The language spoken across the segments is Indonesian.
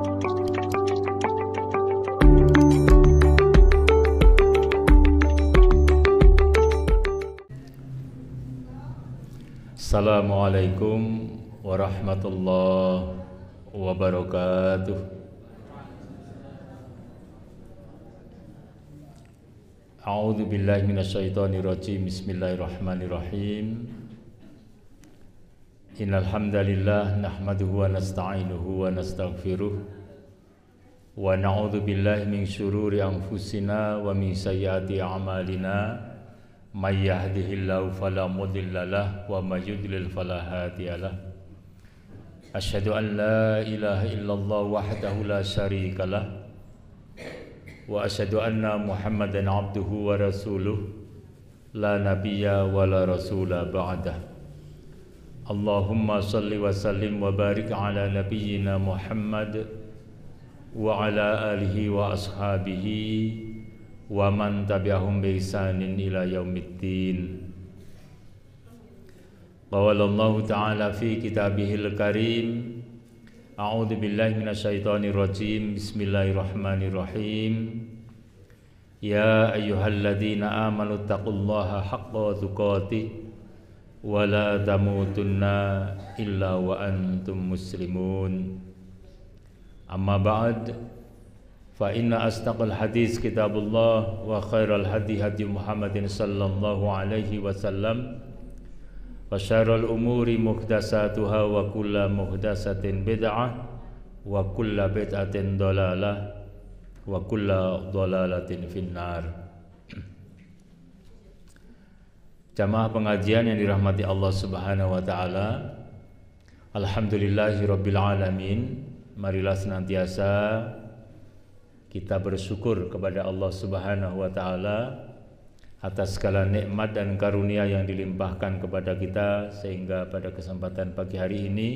Assalamualaikum warahmatullahi wabarakatuh. A'udzu billahi minasyaitonir rajim. Bismillahirrahmanirrahim. Innal hamdalillah nahmaduhu wa nasta'inuhu wa nastaghfiruh wa na'udzu billahi min syururi anfusina wa min sayyiati a'malina. May yahdihillahu fala mudilla lahu wa may yudlil fala hadiya lahu. Asyhadu an la ilaha illallah wahdahu la syarika lahu wa asyhadu anna Muhammadan abduhu wa rasuluh la nabiyya wa la rasula ba'dah. Allahumma salli wa sallim wa barik ala nabiyyina Muhammad wa ala alihi wa ashabihi wa man tabi'ahum bi ihsanin ila yaumiddin. Qawalallahu ta'ala fi kitabihil karim. A'udzu billahi minasyaitonir rajim. Bismillahirrahmanirrahim. Ya ayyuhalladzina amanu taqullaha haqqa tuqatih wa la tamutunna illa wa antum muslimun. Amma ba'd. Fa inna astaqal hadis kitabullah wa khairal hadi hadi Muhammadin sallallahu alaihi wasallam wa syarrul umuri muhdatsatuha wa kullu muhdatsatin bid'ah wa kullu bid'atin dhalalah wa kullu dhalalatin finnar. Jamaah pengajian yang dirahmati Allah Subhanahu wa taala, alhamdulillahirabbil alamin. Marilah senantiasa kita bersyukur kepada Allah Subhanahu wa taala atas segala nikmat dan karunia yang dilimpahkan kepada kita, sehingga pada kesempatan pagi hari ini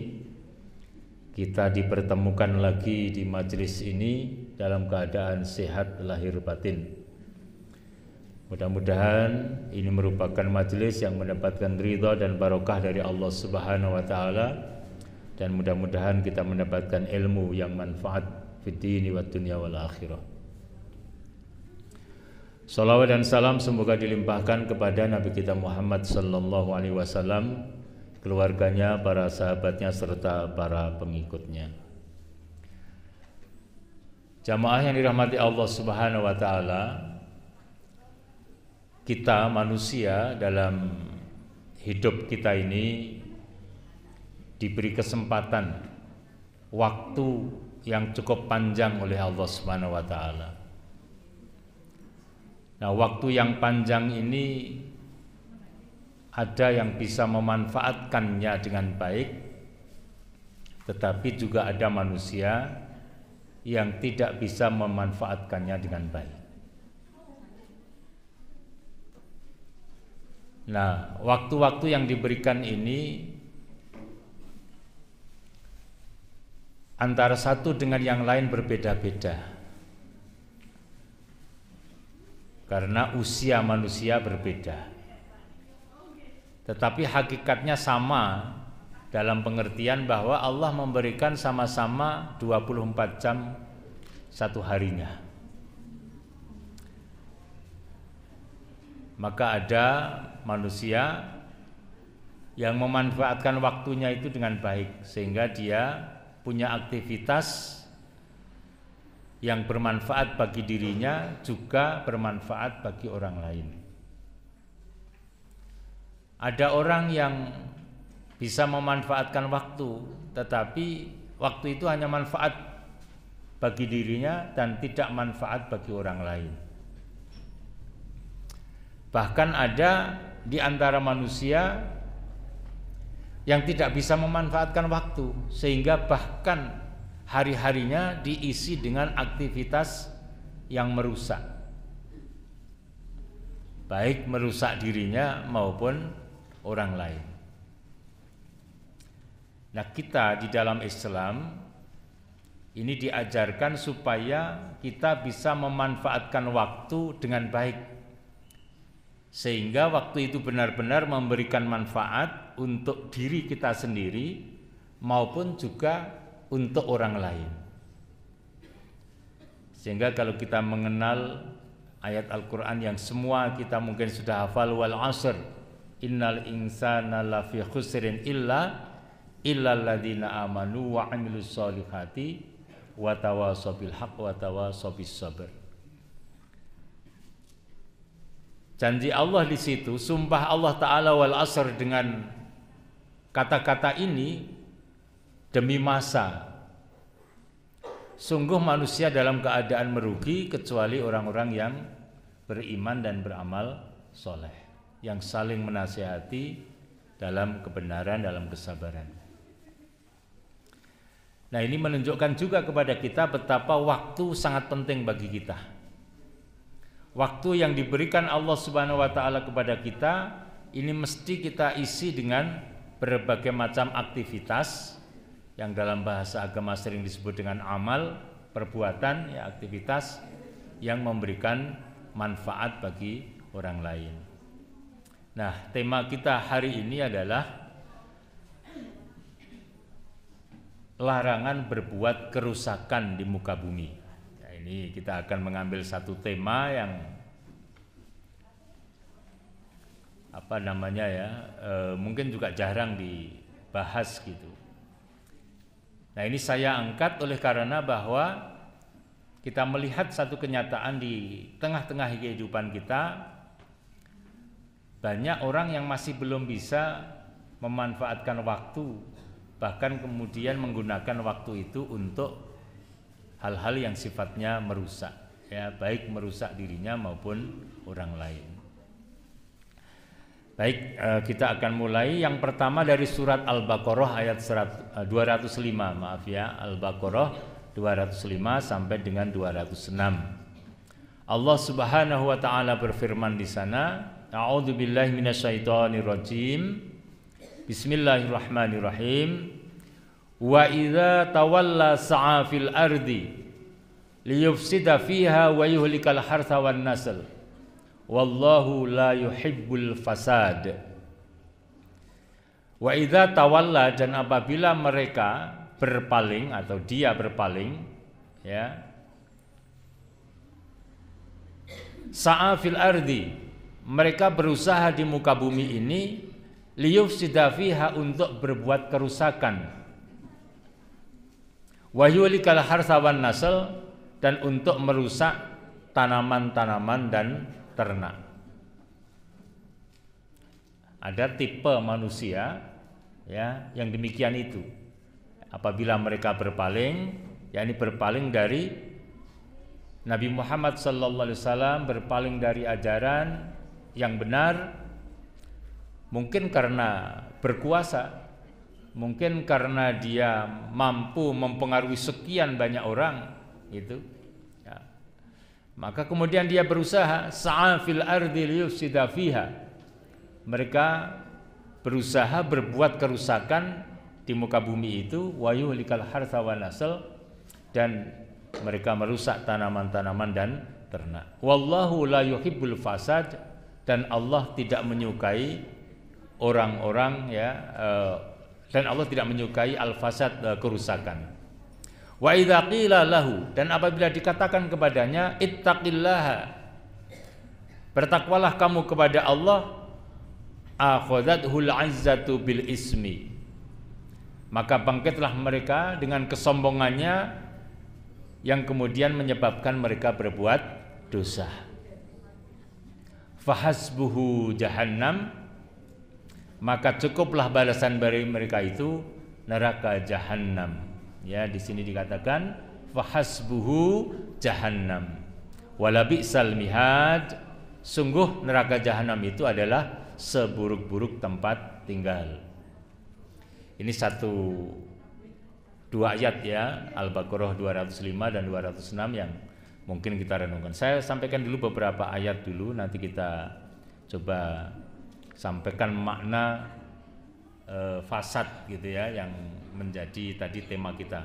kita dipertemukan lagi di majelis ini dalam keadaan sehat lahir batin. Mudah-mudahan ini merupakan majelis yang mendapatkan ridha dan barokah dari Allah Subhanahu wa taala, dan mudah-mudahan kita mendapatkan ilmu yang manfaat fiddini wa dunya wal akhirah. Salawat dan salam semoga dilimpahkan kepada Nabi kita Muhammad sallallahu alaihi wasallam, keluarganya, para sahabatnya serta para pengikutnya. Jamaah yang dirahmati Allah Subhanahu wa taala, kita manusia dalam hidup kita ini diberi kesempatan waktu yang cukup panjang oleh Allah Subhanahu wa taala. Nah, waktu yang panjang ini ada yang bisa memanfaatkannya dengan baik, tetapi juga ada manusia yang tidak bisa memanfaatkannya dengan baik. Nah, waktu-waktu yang diberikan ini antara satu dengan yang lain berbeda-beda, karena usia manusia berbeda. Tetapi hakikatnya sama, dalam pengertian bahwa Allah memberikan sama-sama 24 jam satu harinya. Maka ada manusia yang memanfaatkan waktunya itu dengan baik, sehingga dia punya aktivitas yang bermanfaat bagi dirinya, juga bermanfaat bagi orang lain. Ada orang yang bisa memanfaatkan waktu, tetapi waktu itu hanya manfaat bagi dirinya dan tidak manfaat bagi orang lain. Bahkan ada di antara manusia yang tidak bisa memanfaatkan waktu, sehingga bahkan hari-harinya diisi dengan aktivitas yang merusak, baik merusak dirinya maupun orang lain. Nah, kita di dalam Islam ini diajarkan supaya kita bisa memanfaatkan waktu dengan baik, sehingga waktu itu benar-benar memberikan manfaat untuk diri kita sendiri maupun juga untuk orang lain. Sehingga kalau kita mengenal ayat Al-Quran yang semua kita mungkin sudah hafal, wal asr innal insana lafi khusrin illal ladzina amanu wa amilus solihati wa tawasaw bil haqq wa tawasaw bis sabr. Janji Allah di situ, sumpah Allah Ta'ala wal asr, dengan kata-kata ini demi masa. Sungguh manusia dalam keadaan merugi kecuali orang-orang yang beriman dan beramal soleh, yang saling menasihati dalam kebenaran, dalam kesabaran. Nah, ini menunjukkan juga kepada kita betapa waktu sangat penting bagi kita. Waktu yang diberikan Allah Subhanahu wa Ta'ala kepada kita ini mesti kita isi dengan berbagai macam aktivitas yang dalam bahasa agama sering disebut dengan amal, perbuatan, ya, aktivitas yang memberikan manfaat bagi orang lain. Nah, tema kita hari ini adalah larangan berbuat kerusakan di muka bumi. Nah, ini kita akan mengambil satu tema yang mungkin juga jarang dibahas gitu. Nah, ini saya angkat oleh karena bahwa kita melihat satu kenyataan di tengah-tengah kehidupan kita, banyak orang yang masih belum bisa memanfaatkan waktu, bahkan kemudian menggunakan waktu itu untuk hal-hal yang sifatnya merusak, ya, baik merusak dirinya maupun orang lain. Baik, kita akan mulai. Yang pertama dari surat Al-Baqarah ayat 205, maaf ya, Al-Baqarah 205 sampai dengan 206. Allah Subhanahu wa Ta'ala berfirman di sana, A'udzubillahi minasyaitonirrajim. Bismillahirrahmanirrahim. Wa idza tawalla sa'a fil ardi liyufsida fiha wa yuhlikal hartha wan nasl. Wallahu la yuhibbul fasad. Wa idza tawalla, dan apabila mereka berpaling atau dia berpaling, ya, sa'a fil ardi, mereka berusaha di muka bumi ini, liyufsida fiha, untuk berbuat kerusakan, wa yuhlikal hartha wan nasl, dan untuk merusak tanaman-tanaman dan ternak. Ada tipe manusia, ya, yang demikian itu. Apabila mereka berpaling, yakni berpaling dari Nabi Muhammad sallallahu alaihi wasallam, berpaling dari ajaran yang benar, mungkin karena berkuasa, mungkin karena dia mampu mempengaruhi sekian banyak orang, gitu. Maka kemudian dia berusaha, sa'a fil ardi liyufsida fiha. Mereka berusaha berbuat kerusakan di muka bumi itu, wa yuhlikal hartha wan nasl, dan mereka merusak tanaman-tanaman dan ternak. Wallahu la yuhibbul fasad, dan Allah tidak menyukai orang-orang, ya, dan Allah tidak menyukai al-fasad, kerusakan. Wa idza qila lahu, dan apabila dikatakan kepadanya, ittaqillaha, bertakwalah kamu kepada Allah, akhadhathul 'izzatu bil ismi, maka bangkitlah mereka dengan kesombongannya yang kemudian menyebabkan mereka berbuat dosa. Fahasbuhu jahannam, maka cukuplah balasan dari mereka itu neraka jahannam. Ya, di sini dikatakan fahasbuhu jahannam wala bi'sal mihad, sungguh neraka jahanam itu adalah seburuk-buruk tempat tinggal. Ini dua ayat, ya, Al-Baqarah 205 dan 206 yang mungkin kita renungkan. Saya sampaikan dulu beberapa ayat dulu, nanti kita coba sampaikan makna fasad, gitu ya, yang menjadi tadi tema kita.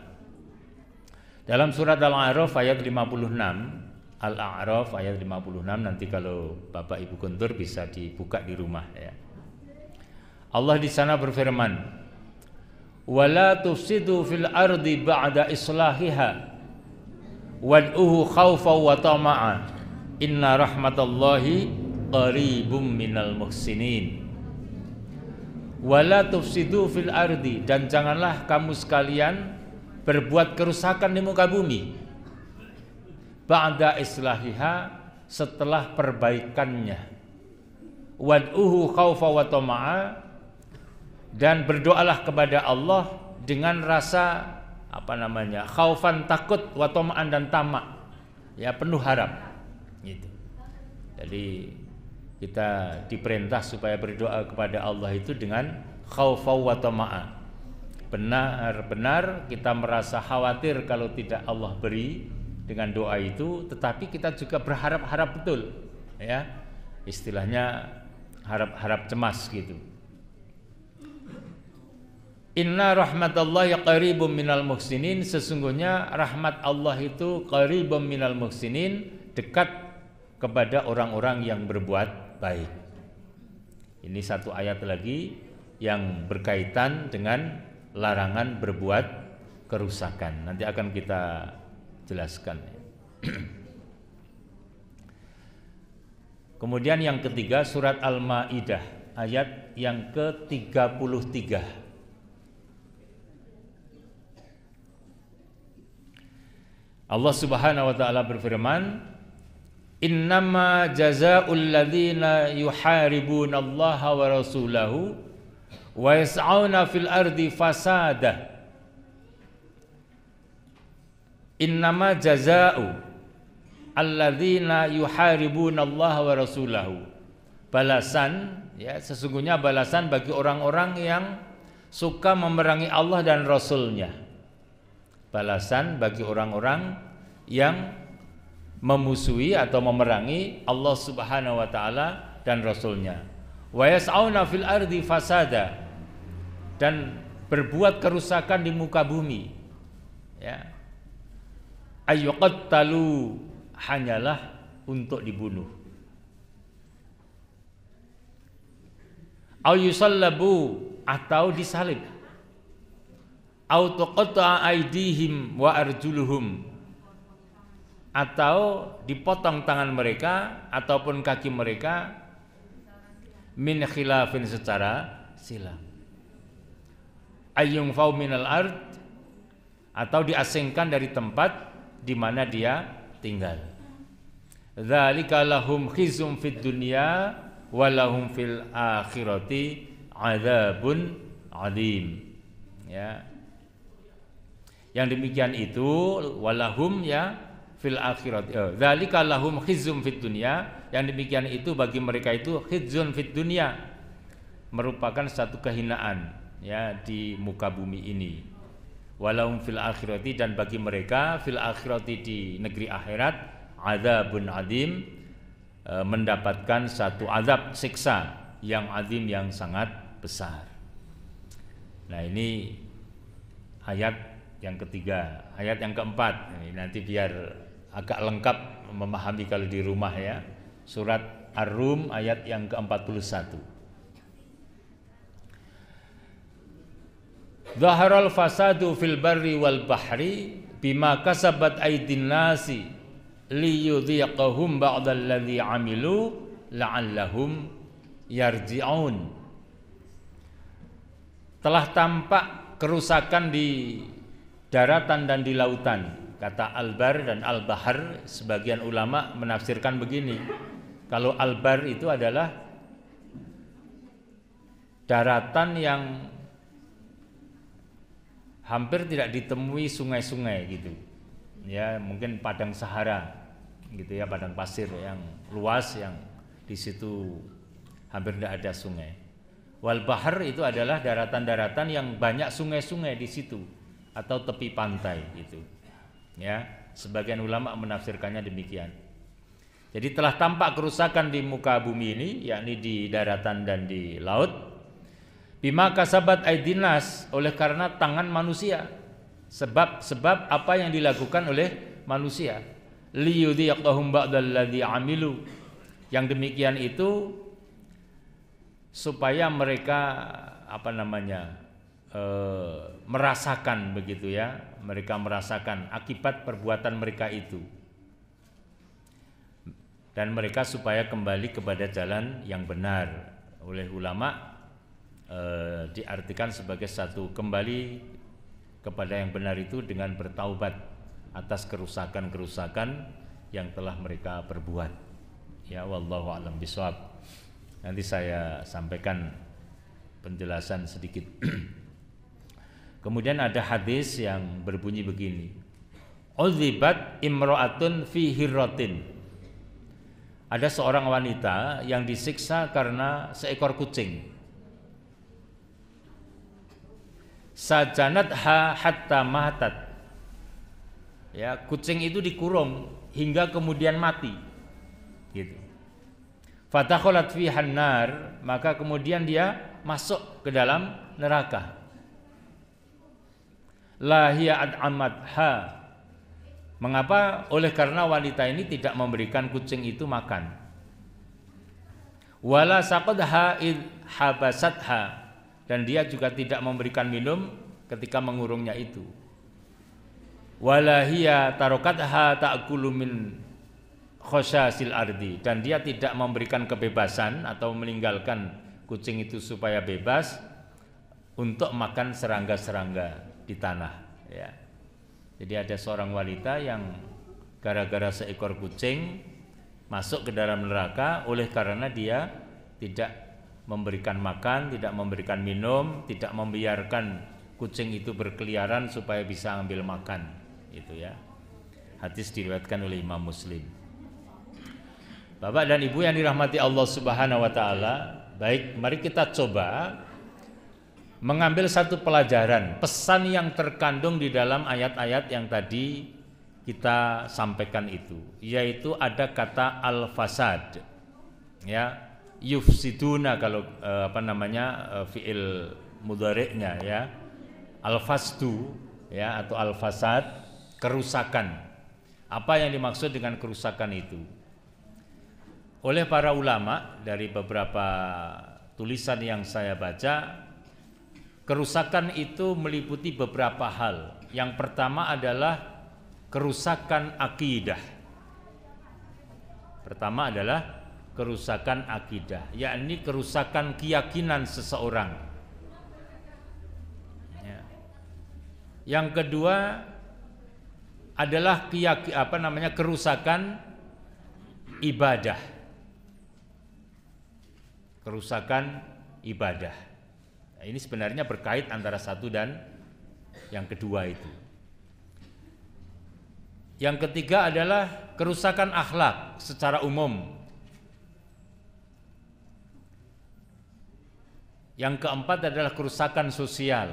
Dalam surat Al-A'raf ayat 56, Al-A'raf ayat 56, nanti kalau Bapak Ibu Guntur bisa dibuka di rumah, ya. Allah di sana berfirman, wala tufsidu fil ardi ba'da islahiha wad'uhu khaufa wa tama'a inna rahmatallahi qaribum minal muhsinin. Wala tufsidu fil ardi, dan janganlah kamu sekalian berbuat kerusakan di muka bumi ba'da islahiha, setelah perbaikannya. Wad'uhu khaufa wa tama'a, dan berdoalah kepada Allah dengan rasa khaufan, takut, wa tama'an, dan tamak, ya, penuh harap gitu. Jadi kita diperintah supaya berdoa kepada Allah itu dengan khaufa wa tama'a. Benar-benar kita merasa khawatir kalau tidak Allah beri dengan doa itu, tetapi kita juga berharap-harap betul, ya. Istilahnya harap-harap cemas gitu. Inna rahmatallahi qaribum minal muhsinin, sesungguhnya rahmat Allah itu qaribum minal muhsinin, dekat kepada orang-orang yang berbuat baik. Ini satu ayat lagi yang berkaitan dengan larangan berbuat kerusakan. Nanti akan kita jelaskan. Kemudian yang ketiga, surat Al-Maidah ayat yang ke-33. Allah Subhanahu wa taala berfirman, innama jazaa'ul ladzina yuharibuna Allaha wa rasulahu wa yas'auna fil ardi fasada. Innama jazaa'u alladzina yuharibuna Allaha wa rasulahu. Balasan, ya, sesungguhnya balasan bagi orang-orang yang suka memerangi Allah dan Rasulnya. Balasan bagi orang-orang yang memusuhi atau memerangi Allah Subhanahu wa taala dan Rasulnya. Wa yas'auna fil ardi fasada, dan berbuat kerusakan di muka bumi, ya. Ayyuqattalu, hanyalah untuk dibunuh. Au yusallabu, atau disalib. Au tuqatta'a aydihim wa arjuluhum, atau dipotong tangan mereka ataupun kaki mereka min khilafin, secara silang. Ayyung fau minal ard, atau diasingkan dari tempat di mana dia tinggal. Dzalika lahum khizum fid dunya wa lahum fil akhirati adzabun adzim, ya. Yang demikian itu walahum, ya, fil akhirat. Dzalika lahum khizyun fid dunya, yang demikian itu bagi mereka itu khizyun fid dunya, merupakan satu kehinaan, ya, di muka bumi ini. Walahum fil akhirati, dan bagi mereka fil akhirati, di negeri akhirat, adzabun adzim, mendapatkan satu azab, siksa yang adzim, yang sangat besar. Nah, ini ayat yang ketiga. Ayat yang keempat, nanti biar agak lengkap memahami kalau di rumah, ya. Surat Ar-Rum ayat yang ke-41. Zaharal fasadu fil barri wal bahri bima kasabat aydin nasi liyudhiqahum ba'dal ladzi amilu la'allahum yarji'un. Telah tampak kerusakan di daratan dan di lautan. Kata Al-Bar dan Al-Bahar, sebagian ulama menafsirkan begini. Kalau Al-Bar itu adalah daratan yang hampir tidak ditemui sungai-sungai gitu. Ya, mungkin padang Sahara gitu, ya, padang pasir yang luas, yang di situ hampir tidak ada sungai. Wal Bahar itu adalah daratan-daratan yang banyak sungai-sungai di situ, atau tepi pantai gitu, ya. Sebagian ulama menafsirkannya demikian. Jadi telah tampak kerusakan di muka bumi ini, yakni di daratan dan di laut, bima kasabat aidinas, oleh karena tangan manusia, sebab apa yang dilakukan oleh manusia. Liyudhiqahum ba'dal ladzi amilu, yang demikian itu supaya mereka merasakan begitu, ya, mereka merasakan akibat perbuatan mereka itu, dan mereka supaya kembali kepada jalan yang benar. Oleh ulama diartikan sebagai satu kembali kepada yang benar itu dengan bertaubat atas kerusakan-kerusakan yang telah mereka perbuat. Ya, wallahu a'lam bishawab. Nanti saya sampaikan penjelasan sedikit. Kemudian ada hadis yang berbunyi begini. Udzibat imra'atun fi hirratin. Ada seorang wanita yang disiksa karena seekor kucing. Sajanatha hatta matat. Ya, kucing itu dikurung hingga kemudian mati. Gitu. Fatakhalat fihan nar, maka kemudian dia masuk ke dalam neraka. La hiya ad'amatha. Mengapa? Oleh karena wanita ini tidak memberikan kucing itu makan. Wala saqadha id habasatha, dan dia juga tidak memberikan minum ketika mengurungnya itu. Wala hiya tarakatha ta'kulu min khosyasil ardi, dan dia tidak memberikan kebebasan atau meninggalkan kucing itu supaya bebas untuk makan serangga-serangga di tanah, ya. Jadi ada seorang wanita yang gara-gara seekor kucing masuk ke dalam neraka oleh karena dia tidak memberikan makan, tidak memberikan minum, tidak membiarkan kucing itu berkeliaran supaya bisa ambil makan, itu ya. Hadis diriwayatkan oleh Imam Muslim. Bapak dan Ibu yang dirahmati Allah Subhanahu wa taala, baik, mari kita coba mengambil satu pelajaran, pesan yang terkandung di dalam ayat-ayat yang tadi kita sampaikan itu, yaitu ada kata al-fasad, ya, yufsiduna kalau fiil mudhari'nya, ya, al-fasdu, ya, atau al-fasad, kerusakan. Apa yang dimaksud dengan kerusakan itu? Oleh para ulama dari beberapa tulisan yang saya baca, kerusakan itu meliputi beberapa hal. Yang pertama adalah kerusakan akidah. Pertama adalah kerusakan akidah, yakni kerusakan keyakinan seseorang. Ya. Yang kedua adalah kerusakan ibadah. Kerusakan ibadah. Ini sebenarnya berkait antara satu dan yang kedua itu. Yang ketiga adalah kerusakan akhlak secara umum. Yang keempat adalah kerusakan sosial.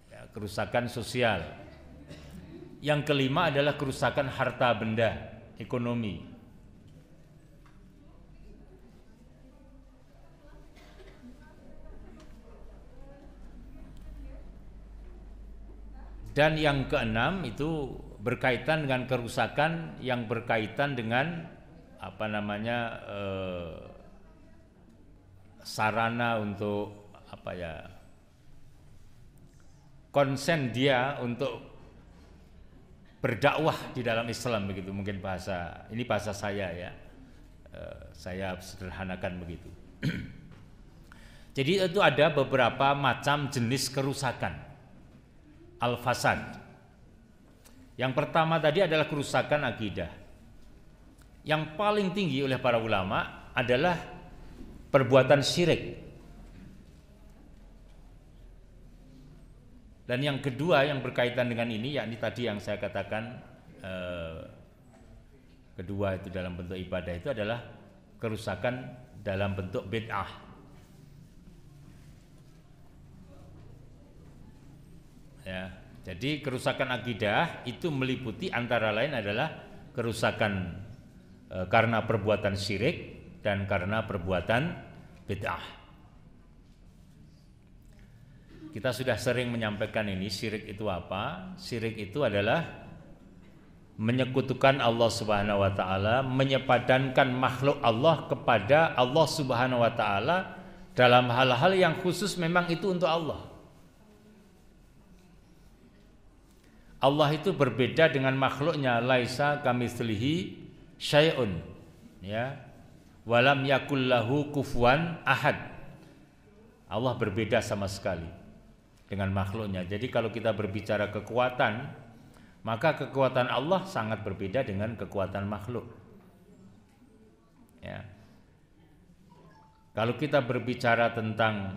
Ya, kerusakan sosial. Yang kelima adalah kerusakan harta benda, ekonomi. Dan yang keenam itu berkaitan dengan kerusakan yang berkaitan dengan sarana untuk konsen dia untuk berdakwah di dalam Islam, begitu mungkin bahasa saya, ya, saya sederhanakan begitu. Jadi itu ada beberapa macam jenis kerusakan al-fasad. Yang pertama tadi adalah kerusakan akidah. Yang paling tinggi oleh para ulama adalah perbuatan syirik. Dan yang kedua yang berkaitan dengan ini, yakni tadi yang saya katakan kedua itu dalam bentuk ibadah, itu adalah kerusakan dalam bentuk bid'ah. Ya, jadi kerusakan akidah itu meliputi antara lain adalah kerusakan karena perbuatan syirik dan karena perbuatan bid'ah. Kita sudah sering menyampaikan ini, syirik itu apa? Syirik itu adalah menyekutukan Allah Subhanahu wa taala, menyepadankan makhluk Allah kepada Allah Subhanahu wa taala dalam hal-hal yang khusus memang itu untuk Allah. Allah itu berbeda dengan makhluknya, laisa kamitslihi syai'un, ya. Walam yakul lahu kufuwan ahad. Allah berbeda sama sekali dengan makhluknya. Jadi kalau kita berbicara kekuatan, maka kekuatan Allah sangat berbeda dengan kekuatan makhluk. Ya. Kalau kita berbicara tentang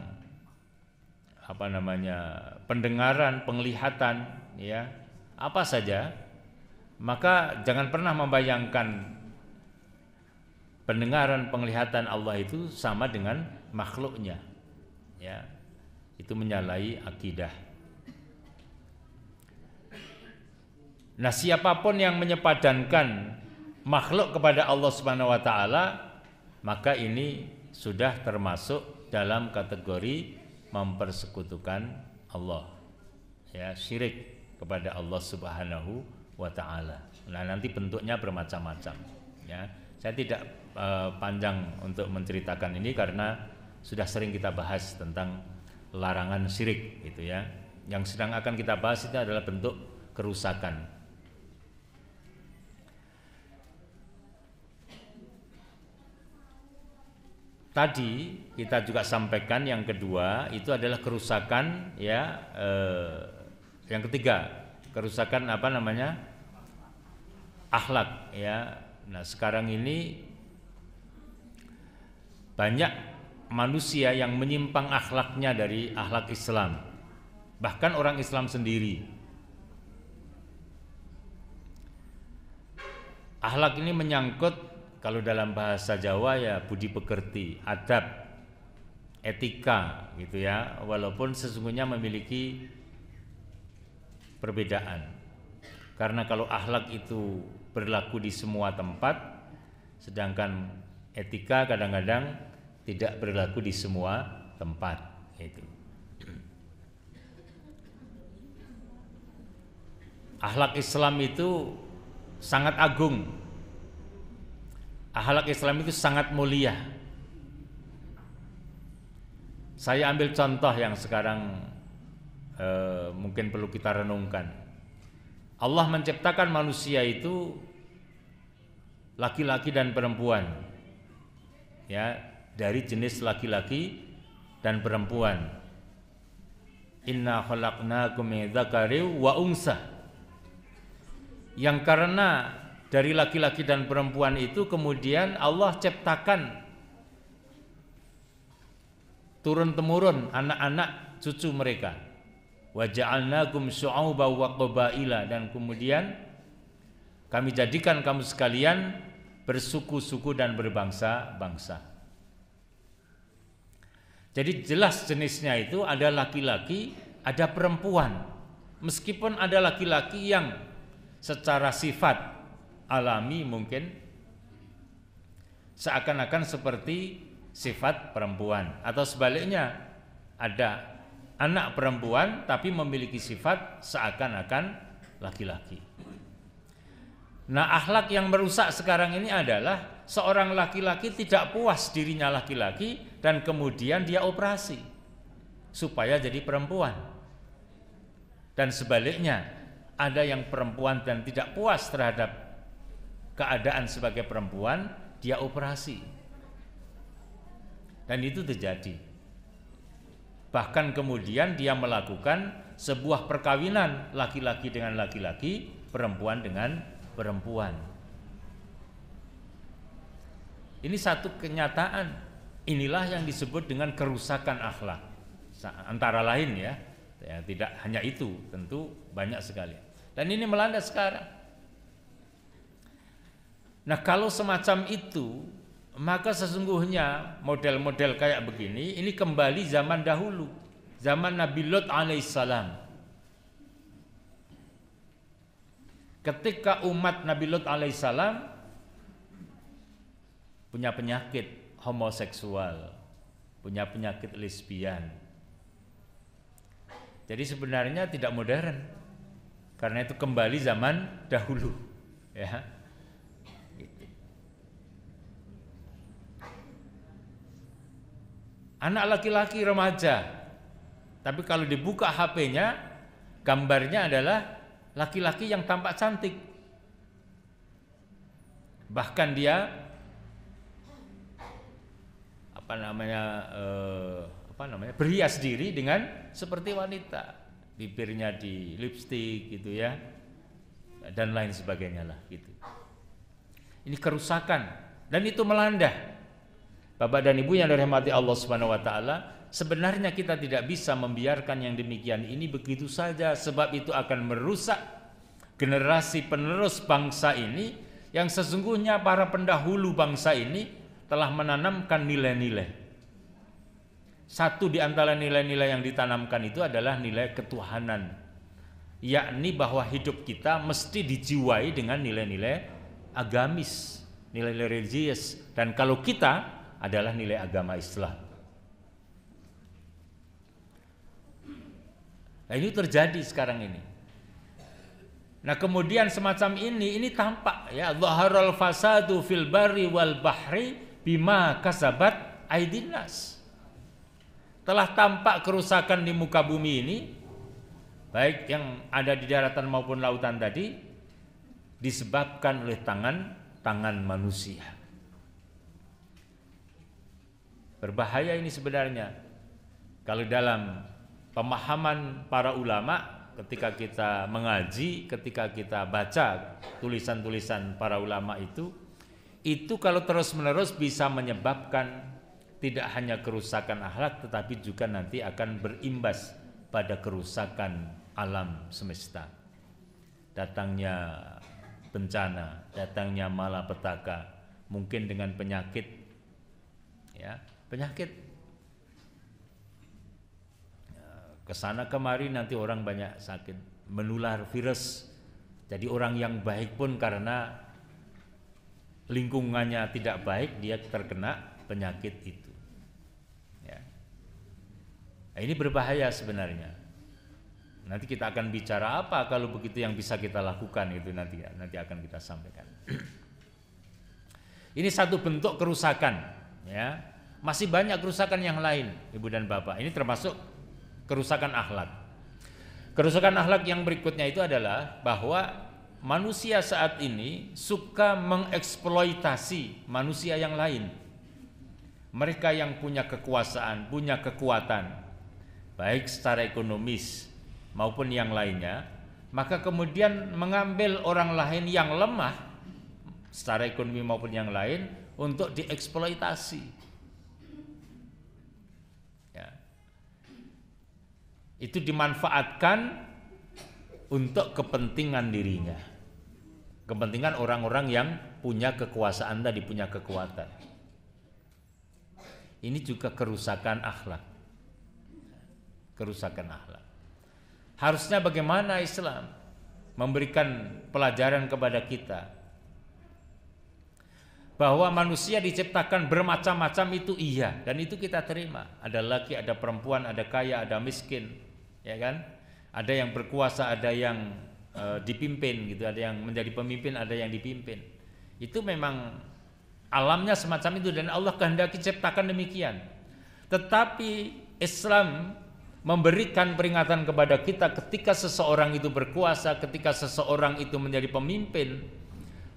pendengaran, penglihatan, ya, apa saja, maka jangan pernah membayangkan pendengaran, penglihatan Allah itu sama dengan makhluknya, ya. Itu menyalahi akidah. Nah, siapapun yang menyepadankan makhluk kepada Allah Subhanahu wa taala, maka ini sudah termasuk dalam kategori mempersekutukan Allah, ya, syirik kepada Allah Subhanahu wa taala. Nah, nanti bentuknya bermacam-macam, ya. Saya tidak panjang untuk menceritakan ini karena sudah sering kita bahas tentang larangan syirik, gitu ya. Yang sedang akan kita bahas itu adalah bentuk kerusakan. Tadi kita juga sampaikan yang kedua itu adalah kerusakan, ya. Yang ketiga, kerusakan akhlak, ya. Nah, sekarang ini banyak manusia yang menyimpang akhlaknya dari akhlak Islam. Bahkan orang Islam sendiri. Akhlak ini menyangkut, kalau dalam bahasa Jawa, ya, budi pekerti, adab, etika, gitu ya. Walaupun sesungguhnya memiliki perbedaan. Karena kalau akhlak itu berlaku di semua tempat, sedangkan etika kadang-kadang tidak berlaku di semua tempat, itu. Akhlak Islam itu sangat agung. Akhlak Islam itu sangat mulia. Saya ambil contoh yang sekarang mungkin perlu kita renungkan. Allah menciptakan manusia itu laki-laki dan perempuan, ya, dari jenis laki-laki dan perempuan. Inna khalaqnakum min dzakarin wa unsa. Yang karena dari laki-laki dan perempuan itu kemudian Allah ciptakan turun-temurun anak-anak cucu mereka. Wa ja'alnakum syu'uban wa qabaila, dan kemudian kami jadikan kamu sekalian bersuku-suku dan berbangsa-bangsa. Jadi jelas jenisnya itu ada laki-laki, ada perempuan. Meskipun ada laki-laki yang secara sifat alami mungkin seakan-akan seperti sifat perempuan, atau sebaliknya ada anak perempuan tapi memiliki sifat seakan-akan laki-laki. Nah, akhlak yang merusak sekarang ini adalah seorang laki-laki tidak puas dirinya laki-laki dan kemudian dia operasi supaya jadi perempuan. Dan sebaliknya, ada yang perempuan dan tidak puas terhadap keadaan sebagai perempuan, dia operasi. Dan itu terjadi. Bahkan kemudian dia melakukan sebuah perkawinan laki-laki dengan laki-laki, perempuan dengan perempuan. Ini satu kenyataan. Inilah yang disebut dengan kerusakan akhlak. Antara lain, ya, tidak hanya itu, tentu banyak sekali. Dan ini melanda sekarang. Nah, kalau semacam itu, maka sesungguhnya model-model kayak begini ini kembali zaman dahulu, zaman Nabi Lut alaihissalam. Ketika umat Nabi Lut alaihissalam punya penyakit homoseksual, punya penyakit lesbian. Jadi sebenarnya tidak modern, karena itu kembali zaman dahulu, ya. Anak laki-laki remaja, tapi kalau dibuka HP-nya, gambarnya adalah laki-laki yang tampak cantik. Bahkan dia berhias diri dengan seperti wanita, bibirnya di lipstik gitu ya, dan lain sebagainya lah gitu. Ini kerusakan dan itu melanda. Bapak dan Ibu yang dirahmati Allah Subhanahu wa taala, sebenarnya kita tidak bisa membiarkan yang demikian ini begitu saja, sebab itu akan merusak generasi penerus bangsa ini yang sesungguhnya para pendahulu bangsa ini telah menanamkan nilai-nilai. Satu di antara nilai-nilai yang ditanamkan itu adalah nilai ketuhanan, yakni bahwa hidup kita mesti dijiwai dengan nilai-nilai agamis, nilai-nilai religius, dan kalau kita adalah nilai agama Islam. Nah, ini terjadi sekarang ini. Nah, kemudian semacam ini tampak ya, zaharal fasadu fil barri wal bahri bima kasabat aydin nas. Telah tampak kerusakan di muka bumi ini, baik yang ada di daratan maupun lautan tadi, disebabkan oleh tangan manusia. Berbahaya ini sebenarnya. Kalau dalam pemahaman para ulama, ketika kita mengaji, ketika kita baca tulisan-tulisan para ulama itu kalau terus-menerus bisa menyebabkan tidak hanya kerusakan akhlak, tetapi juga nanti akan berimbas pada kerusakan alam semesta. Datangnya bencana, datangnya malapetaka, mungkin dengan penyakit, ya, penyakit. Kesana kemari nanti orang banyak sakit, menular virus. Jadi orang yang baik pun karena lingkungannya tidak baik, dia terkena penyakit itu. Ya. Nah, ini berbahaya sebenarnya. Nanti kita akan bicara apa kalau begitu yang bisa kita lakukan itu nanti akan kita sampaikan. Ini satu bentuk kerusakan, ya. Masih banyak kerusakan yang lain, Ibu dan Bapak. Ini termasuk kerusakan akhlak. Kerusakan akhlak yang berikutnya itu adalah bahwa manusia saat ini suka mengeksploitasi manusia yang lain. Mereka yang punya kekuasaan, punya kekuatan, baik secara ekonomis maupun yang lainnya, maka kemudian mengambil orang lain yang lemah secara ekonomi maupun yang lain untuk dieksploitasi. Itu dimanfaatkan untuk kepentingan dirinya, kepentingan orang-orang yang punya kekuasaan tadi, punya kekuatan. Ini juga kerusakan akhlak, kerusakan akhlak. Harusnya bagaimana Islam memberikan pelajaran kepada kita bahwa manusia diciptakan bermacam-macam, itu iya, dan itu kita terima. Ada laki, ada perempuan, ada kaya, ada miskin, ya kan? Ada yang berkuasa, ada yang dipimpin gitu, ada yang menjadi pemimpin, ada yang dipimpin. Itu memang alamnya semacam itu dan Allah kehendaki ciptakan demikian. Tetapi Islam memberikan peringatan kepada kita ketika seseorang itu berkuasa, ketika seseorang itu menjadi pemimpin,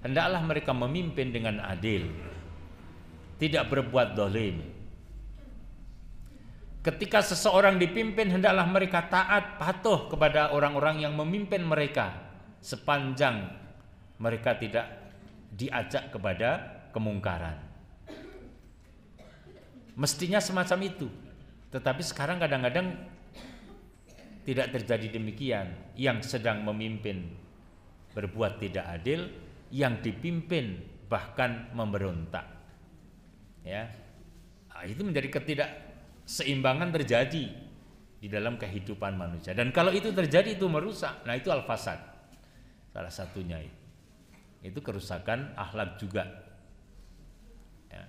hendaklah mereka memimpin dengan adil, tidak berbuat zalim. Ketika seseorang dipimpin, hendaklah mereka taat, patuh kepada orang-orang yang memimpin mereka, sepanjang mereka tidak diajak kepada kemungkaran. Mestinya semacam itu. Tetapi sekarang kadang-kadang tidak terjadi demikian. Yang sedang memimpin berbuat tidak adil, yang dipimpin bahkan memberontak. Ya. Nah, itu menjadi ketidakseimbangan terjadi di dalam kehidupan manusia. Dan kalau itu terjadi, itu merusak. Nah, itu al-fasad. Salah satunya itu kerusakan akhlak juga. Ya.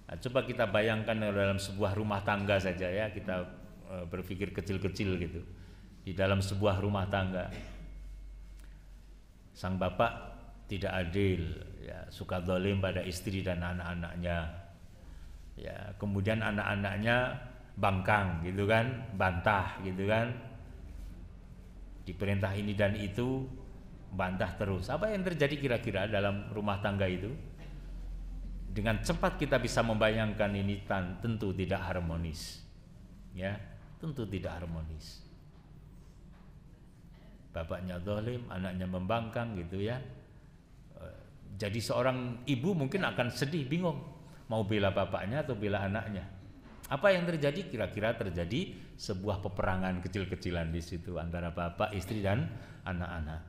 Nah, coba kita bayangkan dalam sebuah rumah tangga saja ya, kita berpikir kecil-kecil gitu. Di dalam sebuah rumah tangga, sang bapak tidak adil, ya, suka zalim pada istri dan anak-anaknya. Ya, kemudian anak-anaknya bangkang gitu kan, bantah gitu kan. diperintah ini dan itu, bantah terus. Apa yang terjadi kira-kira dalam rumah tangga itu? Dengan cepat kita bisa membayangkan ini tentu tidak harmonis. Ya, tentu tidak harmonis. Bapaknya zalim, anaknya membangkang gitu ya. Jadi seorang ibu mungkin akan sedih, bingung mau bela bapaknya atau bela anaknya. Apa yang terjadi? Kira-kira terjadi sebuah peperangan kecil-kecilan di situ antara bapak, istri dan anak-anak.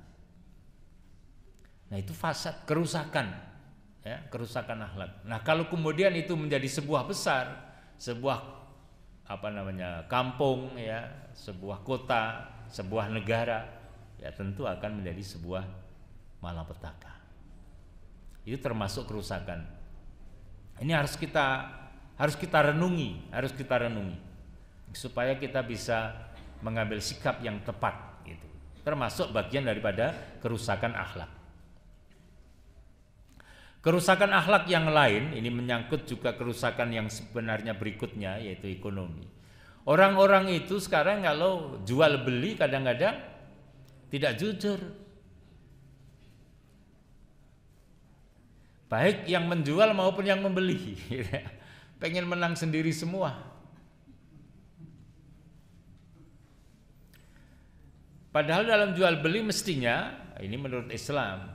Nah, itu fasad, kerusakan, ya, kerusakan akhlak. Nah, kalau kemudian itu menjadi sebuah besar, sebuah kampung, ya, sebuah kota, sebuah negara, ya tentu akan menjadi sebuah malapetaka. Itu termasuk kerusakan. Ini harus kita renungi supaya kita bisa mengambil sikap yang tepat gitu. Termasuk bagian daripada kerusakan akhlak. Kerusakan akhlak yang lain ini menyangkut juga kerusakan yang sebenarnya berikutnya, yaitu ekonomi. Orang-orang itu sekarang kalau jual beli kadang-kadang tidak jujur. Baik yang menjual maupun yang membeli. Pengen menang sendiri semua. Padahal dalam jual beli mestinya, ini menurut Islam,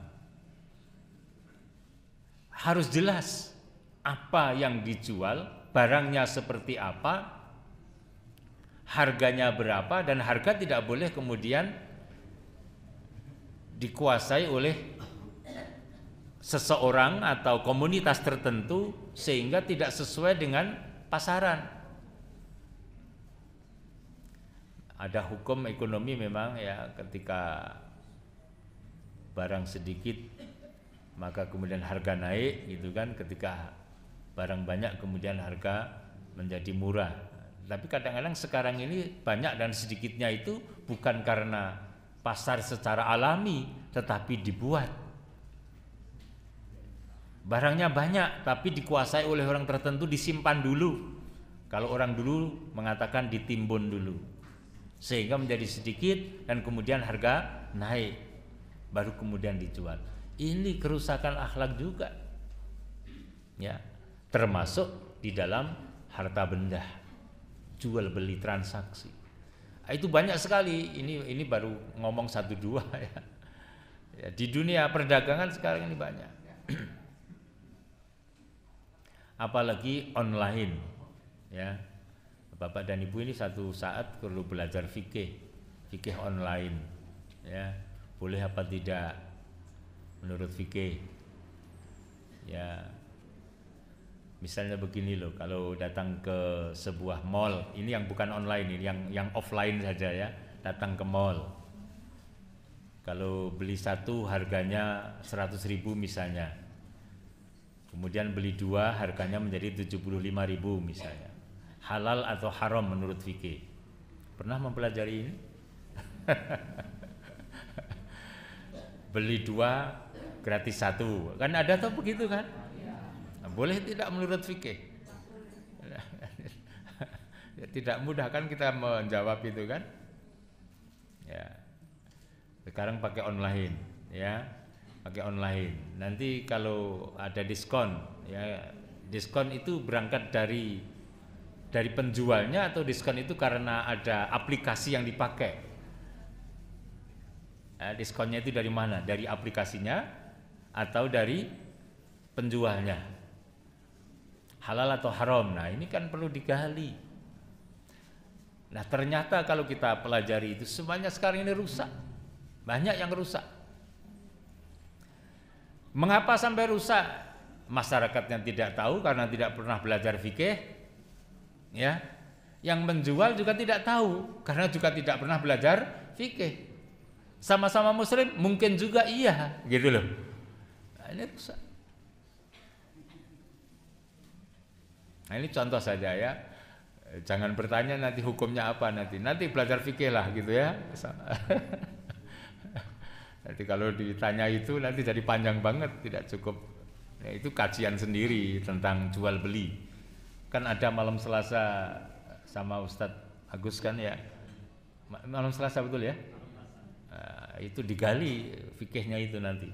harus jelas apa yang dijual, barangnya seperti apa, harganya berapa, dan harga tidak boleh kemudian dikuasai oleh seseorang atau komunitas tertentu sehingga tidak sesuai dengan pasaran. Ada hukum ekonomi memang ya, ketika barang sedikit maka kemudian harga naik gitu kan, ketika barang banyak kemudian harga menjadi murah. Tapi kadang-kadang sekarang ini banyak dan sedikitnya itu bukan karena pasar secara alami, tetapi dibuat. Barangnya banyak tapi dikuasai oleh orang tertentu, disimpan dulu. Kalau orang dulu mengatakan ditimbun dulu, sehingga menjadi sedikit dan kemudian harga naik, baru kemudian dijual. Ini kerusakan akhlak juga, ya, termasuk di dalam harta benda, jual beli transaksi. Itu banyak sekali. Ini baru ngomong 1-2 ya. Ya, di dunia perdagangan sekarang ini banyak. Apalagi online, ya. Bapak dan Ibu ini satu saat perlu belajar fikih online, ya. Boleh apa tidak menurut fikih? Ya. Misalnya begini loh, kalau datang ke sebuah mall, ini yang bukan online, ini yang offline saja ya, datang ke mall. Kalau beli satu harganya 100.000 misalnya, kemudian beli dua harganya menjadi 75.000 misalnya. Halal atau haram menurut fikih? Pernah mempelajari ini? Beli dua gratis satu, kan ada tuh begitu kan? Boleh tidak menurut fikih? Tidak mudah kan kita menjawab itu kan? Ya. Sekarang pakai online, ya. Pakai online. Nanti kalau ada diskon, ya, diskon itu berangkat dari penjualnya atau diskon itu karena ada aplikasi yang dipakai. Diskonnya itu dari mana? Dari aplikasinya atau dari penjualnya? Halal atau haram? Nah, ini kan perlu digali. Nah, ternyata kalau kita pelajari itu semuanya sekarang ini rusak. Banyak yang rusak. Mengapa sampai rusak? Masyarakatnya tidak tahu karena tidak pernah belajar fikih. Ya. Yang menjual juga tidak tahu karena juga tidak pernah belajar fikih. Sama-sama muslim mungkin juga iya, gitu loh. Nah, ini rusak. Nah, ini contoh saja ya. Jangan bertanya nanti hukumnya apa nanti belajar fikih lah gitu ya. Jadi kalau ditanya itu nanti jadi panjang banget, tidak cukup. Ya, itu kajian sendiri tentang jual beli. Kan ada malam Selasa sama Ustadz Agus kan ya. Malam Selasa betul ya? Nah, itu digali fikihnya itu nanti.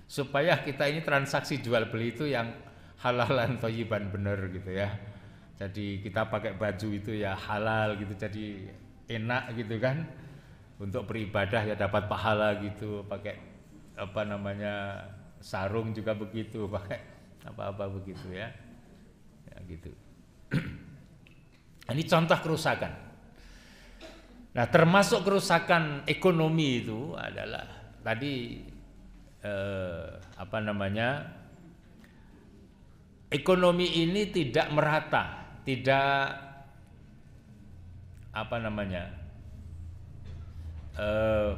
Supaya kita ini transaksi jual beli itu yang halalan thayyiban bener gitu ya. Jadi kita pakai baju itu ya halal gitu, jadi enak gitu kan. Untuk beribadah ya dapat pahala gitu, pakai apa namanya sarung juga begitu, pakai apa-apa begitu ya. Ya gitu. Ini contoh kerusakan. Nah, termasuk kerusakan ekonomi itu adalah tadi apa namanya? Ekonomi ini tidak merata, tidak apa namanya?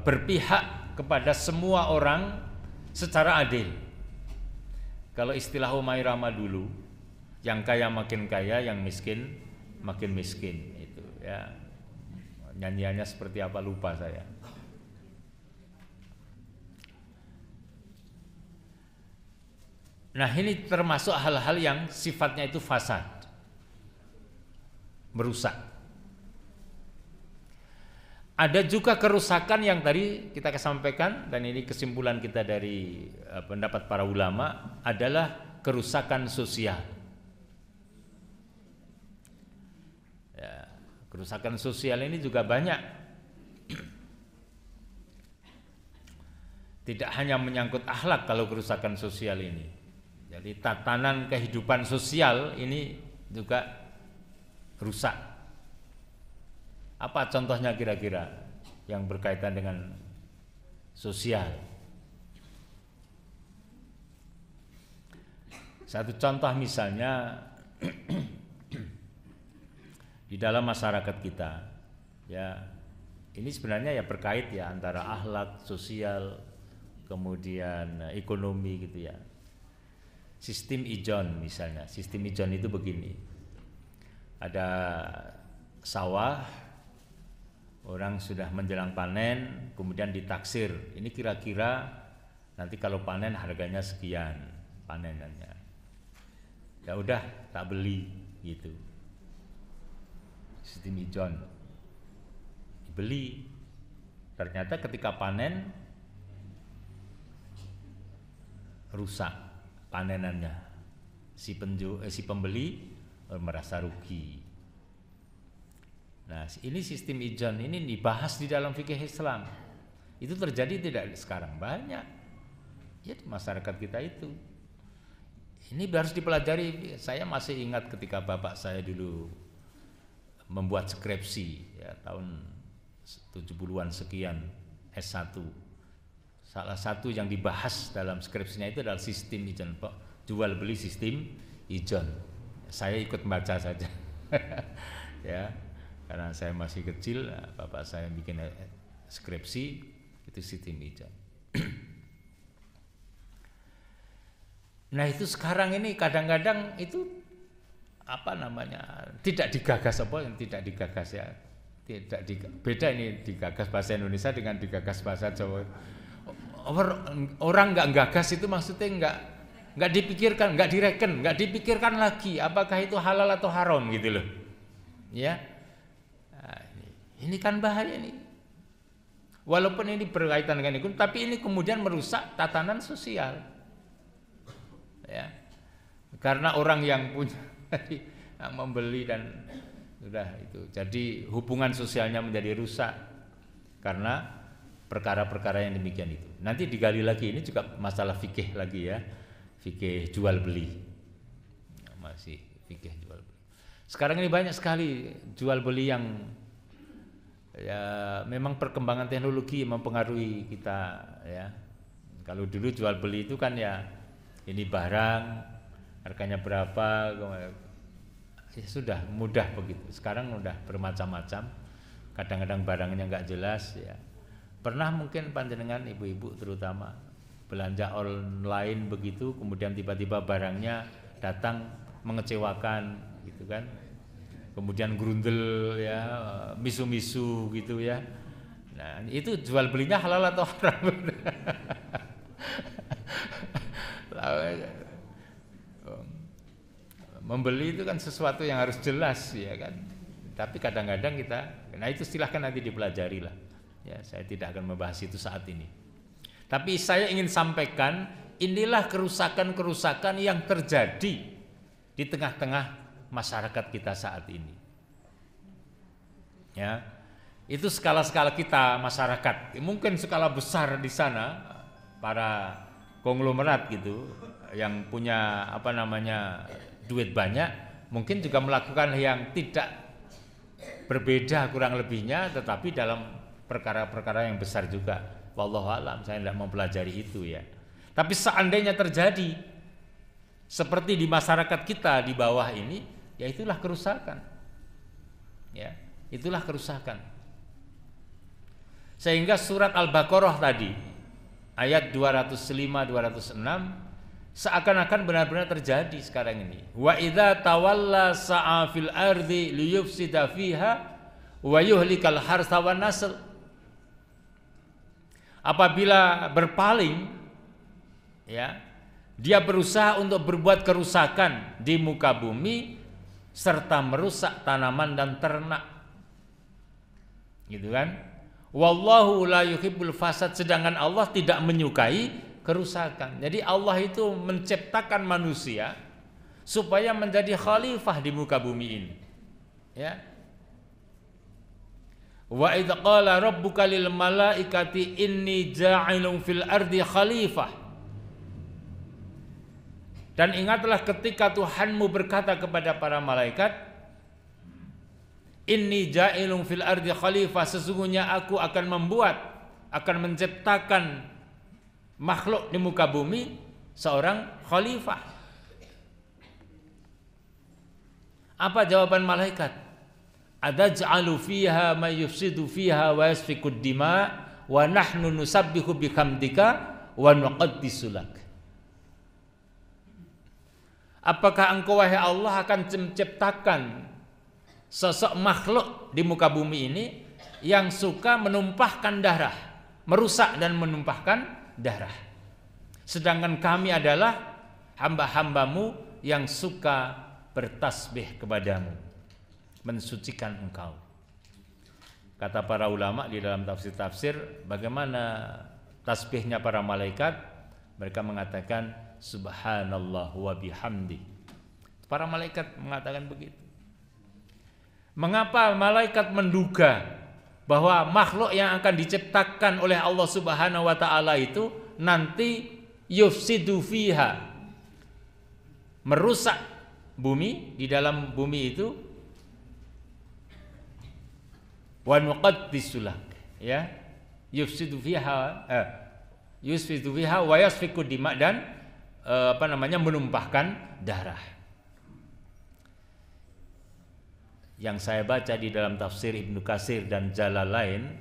Berpihak kepada semua orang secara adil. Kalau istilah Humairama dulu, yang kaya makin kaya, yang miskin makin miskin itu ya. Nyanyiannya seperti apa lupa saya. Nah, ini termasuk hal-hal yang sifatnya itu fasad, merusak. Ada juga kerusakan yang tadi kita sampaikan, dan ini kesimpulan kita dari pendapat para ulama, adalah kerusakan sosial. Ya, kerusakan sosial ini juga banyak. Tidak hanya menyangkut akhlak kalau kerusakan sosial ini. Jadi tatanan kehidupan sosial ini juga rusak. Apa contohnya kira-kira yang berkaitan dengan sosial? Satu contoh misalnya di dalam masyarakat kita, ya ini sebenarnya ya berkait ya antara akhlak, sosial, kemudian ekonomi gitu ya. Sistem ijon misalnya, sistem ijon itu begini, ada sawah, orang sudah menjelang panen, kemudian ditaksir, ini kira-kira nanti kalau panen harganya sekian panenannya, ya udah tak beli gitu. Sistem ijon beli, ternyata ketika panen rusak panenannya, si pembeli merasa rugi. Nah, ini sistem ijon ini dibahas di dalam fikih Islam. Itu terjadi tidak sekarang, banyak ya di masyarakat kita itu. Ini harus dipelajari. Saya masih ingat ketika bapak saya dulu membuat skripsi ya, tahun 70-an sekian, S1. Salah satu yang dibahas dalam skripsinya itu adalah sistem ijon, jual beli sistem ijon. Saya ikut baca saja. Ya, karena saya masih kecil, bapak saya bikin skripsi itu sistem ijon. Nah, itu sekarang ini kadang-kadang itu apa namanya, tidak digagas, apa yang tidak digagas ya, beda ini digagas bahasa Indonesia dengan digagas bahasa Jawa. Orang nggak gagas itu maksudnya nggak dipikirkan, nggak direken, nggak dipikirkan lagi apakah itu halal atau haram gitu loh, ya. Nah, ini kan bahaya nih. Walaupun ini berkaitan dengan ekonomi, tapi ini kemudian merusak tatanan sosial, ya. Karena orang yang punya yang membeli dan sudah itu, jadi hubungan sosialnya menjadi rusak karena perkara-perkara yang demikian itu. Nanti digali lagi, ini juga masalah fikih lagi ya, fikih jual beli, masih fikih jual beli. Sekarang ini banyak sekali jual beli yang ya memang perkembangan teknologi mempengaruhi kita ya. Kalau dulu jual beli itu kan ya ini barang harganya berapa, ya sudah mudah begitu. Sekarang udah bermacam-macam, kadang-kadang barangnya nggak jelas ya. Pernah mungkin panjenengan ibu-ibu terutama belanja online begitu, kemudian tiba-tiba barangnya datang mengecewakan gitu kan, kemudian grundel ya, misu-misu gitu ya. Nah, itu jual belinya halal atau haram? Membeli itu kan sesuatu yang harus jelas ya kan, tapi kadang-kadang kita, nah itu silahkan nanti dipelajari lah Ya, saya tidak akan membahas itu saat ini. Tapi saya ingin sampaikan, inilah kerusakan-kerusakan yang terjadi di tengah-tengah masyarakat kita saat ini. Ya, itu skala-skala kita masyarakat. Mungkin skala besar di sana para konglomerat gitu yang punya duit banyak, mungkin juga melakukan yang tidak berbeda kurang lebihnya, tetapi dalam perkara-perkara yang besar juga. Wallahu a'lam, saya tidak mempelajari itu ya. Tapi seandainya terjadi seperti di masyarakat kita di bawah ini, ya itulah kerusakan. Ya, itulah kerusakan. Sehingga surat Al-Baqarah tadi ayat 205-206 seakan-akan benar-benar terjadi sekarang ini. Wa idza tawalla sa'a fil ardi liyufsida fiha wa yuhlikal harsa wan nasl. Apabila berpaling, ya, dia berusaha untuk berbuat kerusakan di muka bumi serta merusak tanaman dan ternak. Gitu kan? Wallahu la yuhibbul fasad, sedangkan Allah tidak menyukai kerusakan. Jadi Allah itu menciptakan manusia supaya menjadi khalifah di muka bumi ini. Ya. Wa idz qala rabbuka lil malaikati inni ja'ilun fil ardi khalifah. Dan ingatlah ketika Tuhanmu berkata kepada para malaikat, inni ja'ilun fil ardi khalifah, sesungguhnya aku akan menciptakan makhluk di muka bumi seorang khalifah. Apa jawaban malaikat? Adaj'alu fiha may yufsidu fiha wa yasfikud dima wa nahnu nusabbihu bihamdika wa nuqaddisu lak. Apakah engkau wahai Allah akan menciptakan sosok makhluk di muka bumi ini yang suka menumpahkan darah, merusak dan menumpahkan darah. Sedangkan kami adalah hamba-hambamu yang suka bertasbih kepadamu, mensucikan engkau. Kata para ulama di dalam tafsir-tafsir, bagaimana tasbihnya para malaikat? Mereka mengatakan subhanallah wa bihamdi. Para malaikat mengatakan begitu. Mengapa malaikat menduga bahwa makhluk yang akan diciptakan oleh Allah Subhanahu wa taala itu nanti yufsidu fiha, merusak bumi, di dalam bumi itu, wa nuqaddisu lak, ya, yufsidu fiha wa yasfiku dima, dan menumpahkan darah. Yang saya baca di dalam tafsir Ibnu Katsir dan Jalalain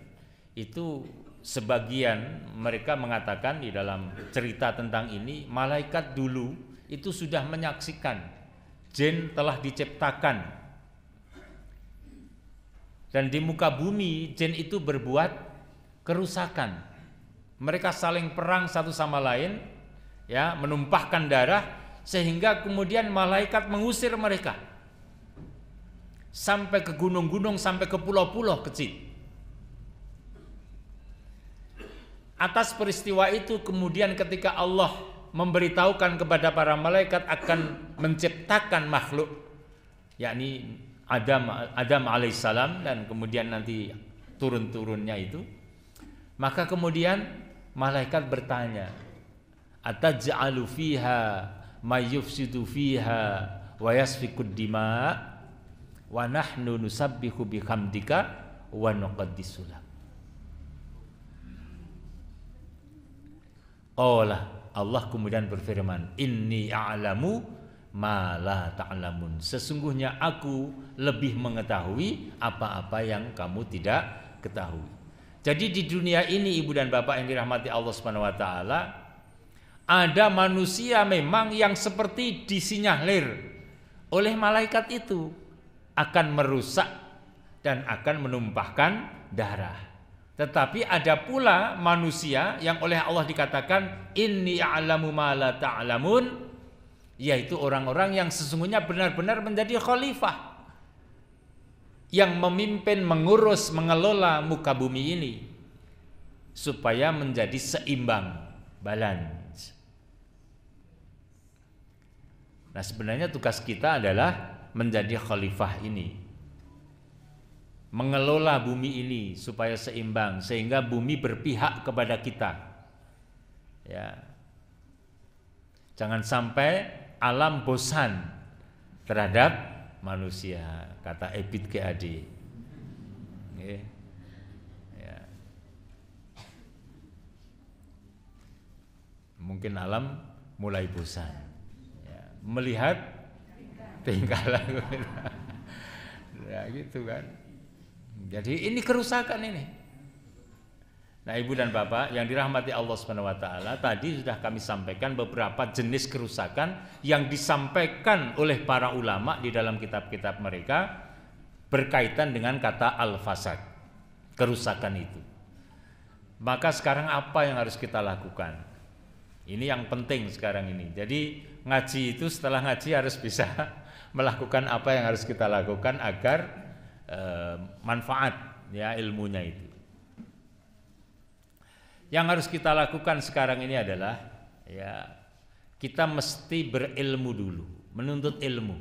itu sebagian mereka mengatakan di dalam cerita tentang ini, malaikat dulu itu sudah menyaksikan jin telah diciptakan dan di muka bumi jin itu berbuat kerusakan. Mereka saling perang satu sama lain, ya, menumpahkan darah, sehingga kemudian malaikat mengusir mereka sampai ke gunung-gunung, sampai ke pulau-pulau kecil. Atas peristiwa itu kemudian ketika Allah memberitahukan kepada para malaikat akan menciptakan makhluk, yakni Adam alaihissalam dan kemudian nanti turun-turunnya itu, maka kemudian malaikat bertanya, ataj'alu fiha may yufsidu fiha wa yasfikud dima wa nahnu nusabbihu bihamdika wa nuqaddisu lak. Allah kemudian berfirman, inni a'lamu ma la ta'lamun, sesungguhnya aku lebih mengetahui apa-apa yang kamu tidak ketahui. Jadi di dunia ini ibu dan bapak yang dirahmati Allah Subhanahu wa taala, ada manusia memang yang seperti disinyalir oleh malaikat itu akan merusak dan akan menumpahkan darah. Tetapi ada pula manusia yang oleh Allah dikatakan inni a'lamu ma la ta'lamun, yaitu orang-orang yang sesungguhnya benar-benar menjadi khalifah yang memimpin, mengurus, mengelola muka bumi ini. supaya menjadi seimbang, balance. Nah, sebenarnya tugas kita adalah menjadi khalifah ini, mengelola bumi ini supaya seimbang, sehingga bumi berpihak kepada kita. Ya, jangan sampai alam bosan terhadap manusia, kata Ebit GAD. Ya. Mungkin alam mulai bosan, ya, melihat tingkah laku. Ya gitu kan. Jadi ini kerusakan ini. Nah, Ibu dan Bapak yang dirahmati Allah Subhanahu wa taala, tadi sudah kami sampaikan beberapa jenis kerusakan yang disampaikan oleh para ulama di dalam kitab-kitab mereka berkaitan dengan kata al-fasad, kerusakan itu. Maka sekarang apa yang harus kita lakukan? Ini yang penting sekarang ini. Jadi ngaji itu, setelah ngaji harus bisa melakukan apa yang harus kita lakukan agar manfaat ya ilmunya itu. Yang harus kita lakukan sekarang ini adalah ya kita mesti berilmu dulu, menuntut ilmu.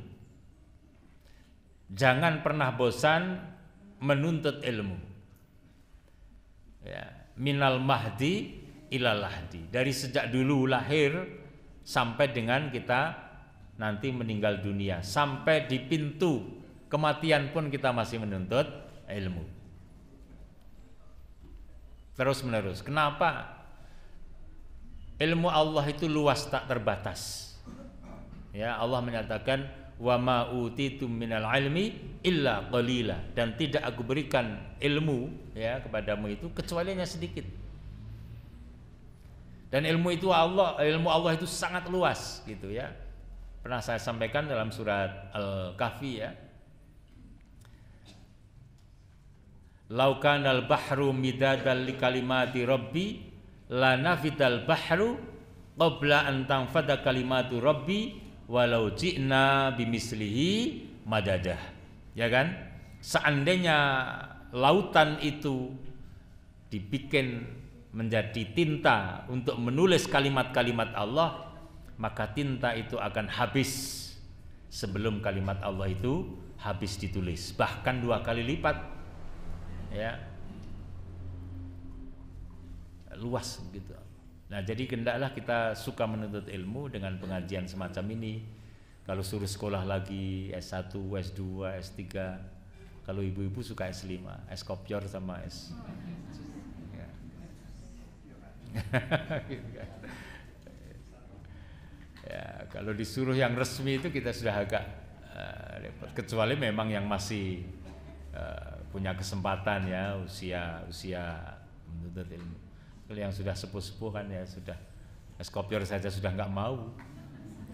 Jangan pernah bosan menuntut ilmu. Ya, minal mahdi ilal lahdi. Dari sejak dulu lahir sampai dengan kita nanti meninggal dunia, sampai di pintu kematian pun kita masih menuntut ilmu. Terus menerus. Kenapa? Ilmu Allah itu luas tak terbatas. Ya, Allah menyatakan wa ma utitum minal ilmi illa qalila, dan tidak aku berikan ilmu ya kepadamu itu kecuali hanya sedikit. Dan ilmu Allah itu sangat luas gitu ya. Pernah saya sampaikan dalam surat Al-Kahfi ya. Laukanal bahru midadal li kalimati rabbi lanafidal bahru qabla an tanfada kalimatu rabbi walau ji'na bimislihi madadah. Ya kan? Seandainya lautan itu dibikin menjadi tinta untuk menulis kalimat-kalimat Allah, maka tinta itu akan habis sebelum kalimat Allah itu habis ditulis, bahkan 2 kali lipat. Ya, luas gitu. Nah, jadi hendaklah kita suka menuntut ilmu dengan pengajian semacam ini. Kalau suruh sekolah lagi S1, S2, S3. Kalau ibu-ibu suka S5, S kopior sama S. Ya. Ya, kalau disuruh yang resmi itu kita sudah agak repot. Kecuali memang yang masih punya kesempatan ya usia menuntut ilmu. Kalau yang sudah sepuh-sepuh kan ya sudah es kopior saja sudah nggak mau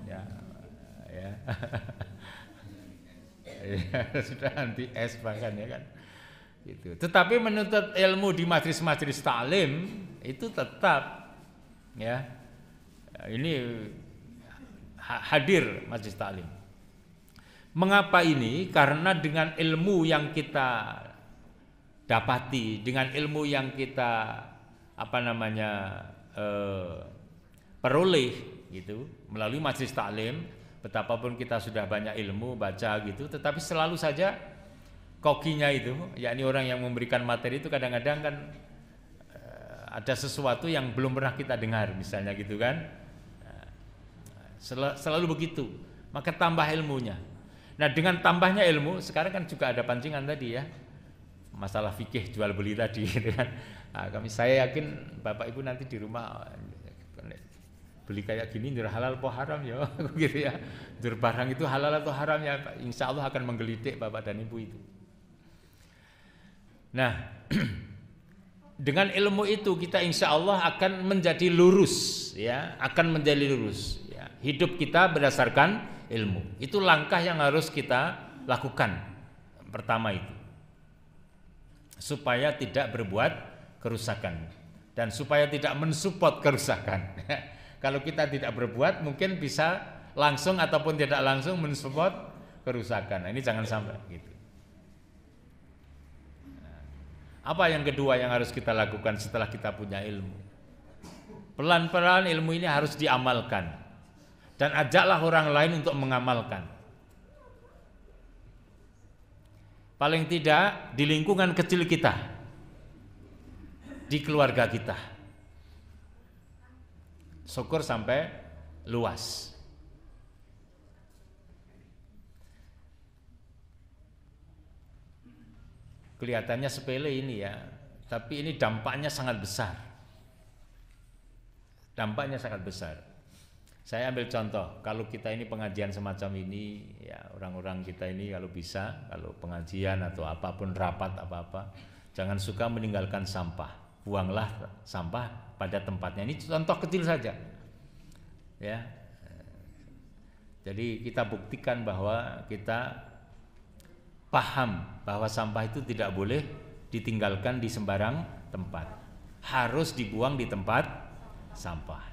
ya sudah anti es bahkan ya kan gitu. Tetapi menuntut ilmu di majelis-majelis taklim itu tetap ya ini hadir majelis taklim. Mengapa ini? Karena dengan ilmu yang kita dapati, dengan ilmu yang kita peroleh gitu melalui majelis taklim, betapapun kita sudah banyak ilmu baca gitu, tetapi selalu saja kokinya itu, yakni orang yang memberikan materi itu kadang-kadang kan ada sesuatu yang belum pernah kita dengar misalnya gitu kan, selalu begitu. Maka tambah ilmunya. Nah, dengan tambahnya ilmu, sekarang kan juga ada pancingan tadi ya, masalah fikih jual beli tadi gitu kan. Nah, saya yakin Bapak Ibu nanti di rumah beli kayak gini njur halal apa haram ya gitu ya. Njur barang itu halal atau haram ya, insya Allah akan menggelitik Bapak dan Ibu itu. Nah, dengan ilmu itu kita insya Allah akan menjadi lurus ya, akan menjadi lurus ya. Hidup kita berdasarkan ilmu. Itu langkah yang harus kita lakukan. Pertama itu. Supaya tidak berbuat kerusakan dan supaya tidak mensupport kerusakan. Kalau kita tidak berbuat mungkin bisa langsung ataupun tidak langsung mensupport kerusakan. Nah, ini jangan sampai gitu. Apa yang kedua yang harus kita lakukan setelah kita punya ilmu? Pelan-pelan ilmu ini harus diamalkan. Dan ajaklah orang lain untuk mengamalkan. Paling tidak di lingkungan kecil kita, di keluarga kita. Syukur sampai luas. Kelihatannya sepele ini ya, tapi ini dampaknya sangat besar. Dampaknya sangat besar. Saya ambil contoh, kalau kita ini pengajian semacam ini, ya orang-orang kita ini kalau bisa, kalau pengajian atau apapun rapat apa-apa, jangan suka meninggalkan sampah. Buanglah sampah pada tempatnya. Ini contoh kecil saja. Ya. Jadi kita buktikan bahwa kita paham bahwa sampah itu tidak boleh ditinggalkan di sembarang tempat. Harus dibuang di tempat sampah.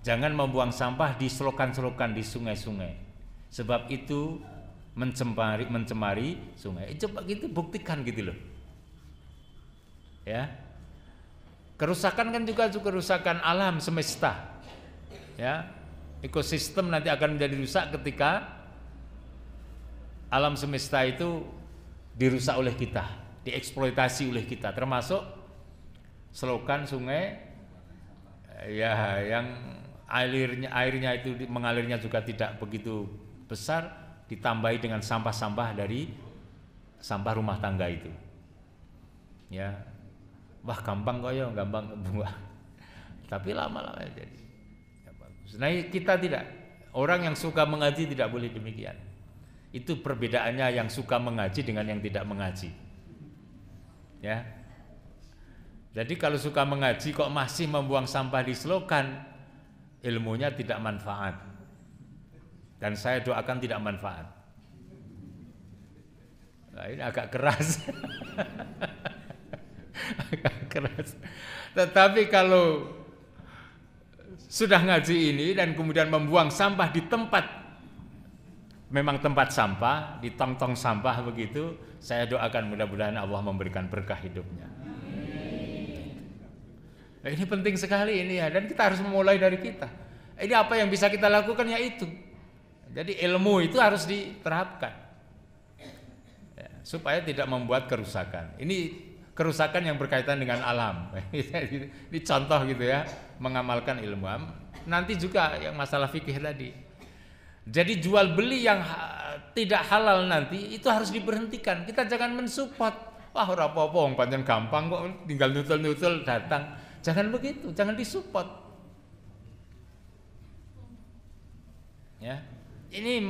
Jangan membuang sampah di selokan-selokan, di sungai-sungai. Sebab itu mencemari sungai. Coba gitu buktikan gitu loh. Ya. Kerusakan kan juga kerusakan alam semesta. Ya. Ekosistem nanti akan menjadi rusak ketika alam semesta itu dirusak oleh kita, dieksploitasi oleh kita, termasuk selokan sungai ya yang airnya itu mengalirnya juga tidak begitu besar, ditambahi dengan sampah-sampah dari sampah rumah tangga itu. Ya. Wah, gampang kok ya, gampang buang. Tapi lama-lama jadi ya bagus. Nah, kita tidak. Orang yang suka mengaji tidak boleh demikian. Itu perbedaannya yang suka mengaji dengan yang tidak mengaji. Ya. Jadi kalau suka mengaji kok masih membuang sampah di selokan, ilmunya tidak manfaat. Dan saya doakan tidak manfaat. Nah, ini agak keras. Agak keras. Tetapi kalau sudah ngaji ini dan kemudian membuang sampah di tempat, memang tempat sampah, di tong-tong sampah begitu, saya doakan mudah-mudahan Allah memberikan berkah hidupnya. Ini penting sekali ini ya, dan kita harus memulai dari kita. Ini apa yang bisa kita lakukan ya itu. Jadi ilmu itu harus diterapkan ya, supaya tidak membuat kerusakan. Ini kerusakan yang berkaitan dengan alam. Ini contoh gitu ya, mengamalkan ilmu. Nanti juga yang masalah fikih tadi. Jadi jual beli yang tidak halal nanti itu harus diberhentikan. Kita jangan mensupport. Wah, ora apa-apa, pancen gampang kok, tinggal nutul-nutul datang. Jangan begitu, jangan disupport. Ya. Ini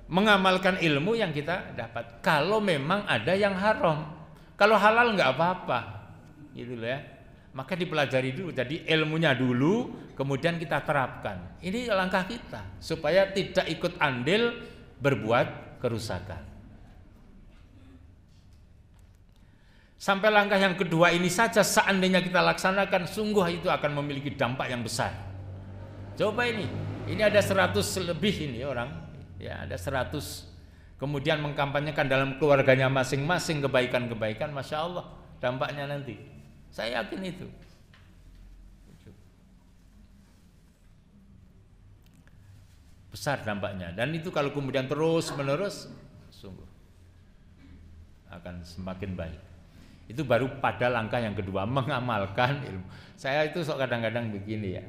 mengamalkan ilmu yang kita dapat. Kalau memang ada yang haram, kalau halal nggak apa-apa, gitu loh ya. Maka dipelajari dulu. Jadi ilmunya dulu, kemudian kita terapkan. Ini langkah kita supaya tidak ikut andil berbuat kerusakan. Sampai langkah yang kedua ini saja seandainya kita laksanakan, sungguh itu akan memiliki dampak yang besar. Coba ini ada 100 lebih ini orang. Ya, ada 100, kemudian mengkampanyekan dalam keluarganya masing-masing kebaikan-kebaikan, Masya Allah dampaknya nanti, saya yakin itu besar dampaknya. Dan itu kalau kemudian terus menerus, sungguh akan semakin baik. Itu baru pada langkah yang kedua, mengamalkan ilmu. Saya itu kadang-kadang begini ya,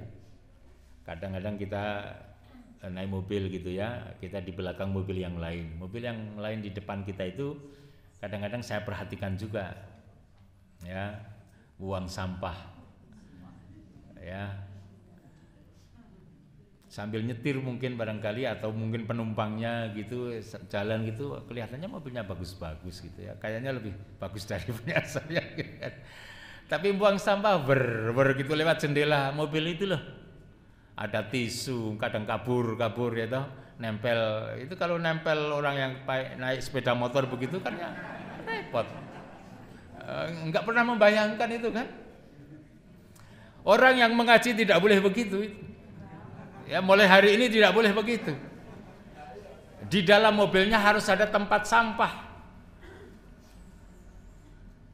kadang-kadang kita naik mobil gitu ya, kita di belakang mobil yang lain di depan kita itu kadang-kadang saya perhatikan juga ya, buang sampah ya, sambil nyetir mungkin barangkali, atau mungkin penumpangnya gitu jalan gitu, kelihatannya mobilnya bagus-bagus gitu ya, kayaknya lebih bagus dari punya saya gitu kan. Tapi buang sampah gitu lewat jendela mobil itu loh. Ada tisu, kadang kabur ya toh, nempel. Itu kalau nempel orang yang naik sepeda motor begitu kan ya repot. Enggak pernah membayangkan itu kan. Orang yang mengaji tidak boleh begitu. Ya, mulai hari ini tidak boleh begitu. Di dalam mobilnya harus ada tempat sampah.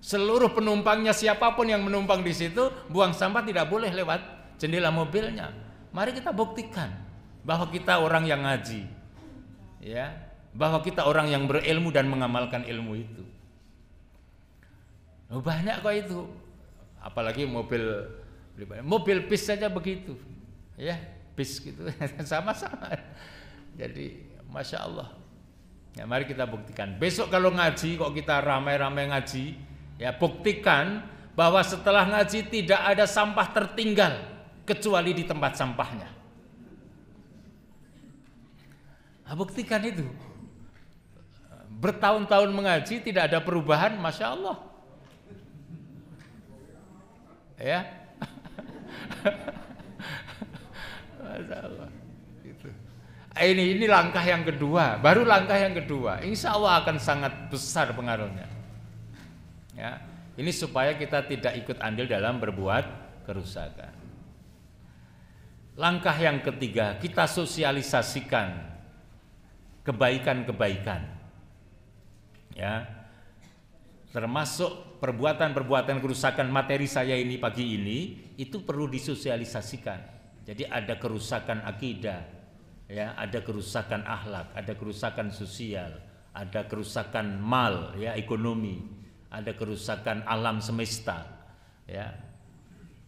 Seluruh penumpangnya, siapapun yang menumpang di situ, buang sampah tidak boleh lewat jendela mobilnya. Mari kita buktikan bahwa kita orang yang ngaji, ya, bahwa kita orang yang berilmu dan mengamalkan ilmu itu. Banyak kok itu, apalagi mobil bis saja begitu, ya, bis gitu, sama-sama. Jadi, masya Allah. Ya, mari kita buktikan. Besok kalau ngaji, kok kita ramai-ramai ngaji, ya, buktikan bahwa setelah ngaji tidak ada sampah tertinggal kecuali di tempat sampahnya. Nah, buktikan itu. Bertahun-tahun mengaji tidak ada perubahan, masya Allah. Ya, masya Allah. Ini langkah yang kedua, baru langkah yang kedua. Insya Allah akan sangat besar pengaruhnya. Ya, ini supaya kita tidak ikut andil dalam berbuat kerusakan. Langkah yang ketiga, kita sosialisasikan kebaikan-kebaikan. Ya, termasuk perbuatan-perbuatan kerusakan materi saya ini pagi ini itu perlu disosialisasikan. Jadi ada kerusakan akidah, ya, ada kerusakan akhlak, ada kerusakan sosial, ada kerusakan mal, ya, ekonomi, ada kerusakan alam semesta, ya.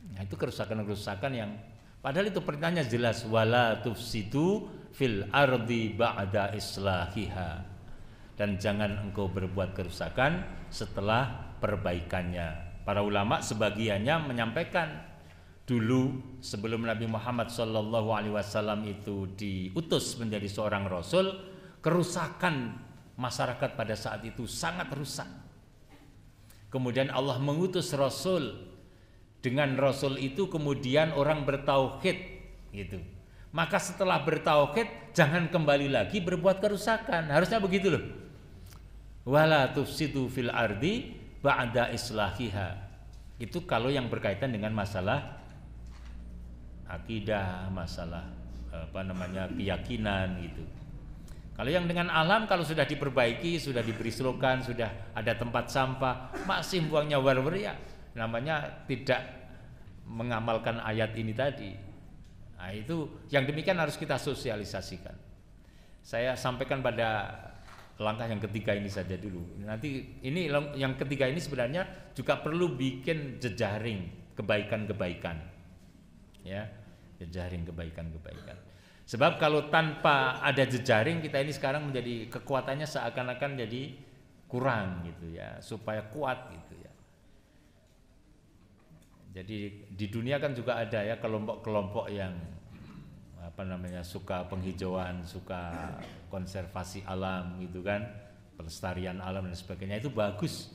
Nah, itu kerusakan-kerusakan yang padahal itu perintahnya jelas, wala tufsidu fil ardi ba'da islahiha. Dan jangan engkau berbuat kerusakan setelah perbaikannya. Para ulama sebagiannya menyampaikan dulu sebelum Nabi Muhammad SAW itu diutus menjadi seorang rasul, kerusakan masyarakat pada saat itu sangat rusak. Kemudian Allah mengutus rasul, dengan rasul itu kemudian orang bertauhid gitu. Maka setelah bertauhid jangan kembali lagi berbuat kerusakan. Harusnya begitu loh. Wala tufsidu fil ardi ba'da islahiha. Itu kalau yang berkaitan dengan masalah akidah, masalah keyakinan gitu. Kalau yang dengan alam, kalau sudah diperbaiki, sudah diberi slogan, sudah ada tempat sampah, masih buangnya war-war, ya namanya tidak mengamalkan ayat ini tadi. Nah, itu yang demikian harus kita sosialisasikan. Saya sampaikan pada langkah yang ketiga ini saja dulu. Nanti ini yang ketiga ini sebenarnya juga perlu bikin jejaring kebaikan-kebaikan. Ya, jejaring kebaikan-kebaikan. Sebab kalau tanpa ada jejaring, kita ini sekarang menjadi kekuatannya seakan-akan jadi kurang gitu ya, supaya kuat gitu ya. Jadi di dunia kan juga ada ya kelompok-kelompok yang suka penghijauan, suka konservasi alam gitu kan, pelestarian alam dan sebagainya. Itu bagus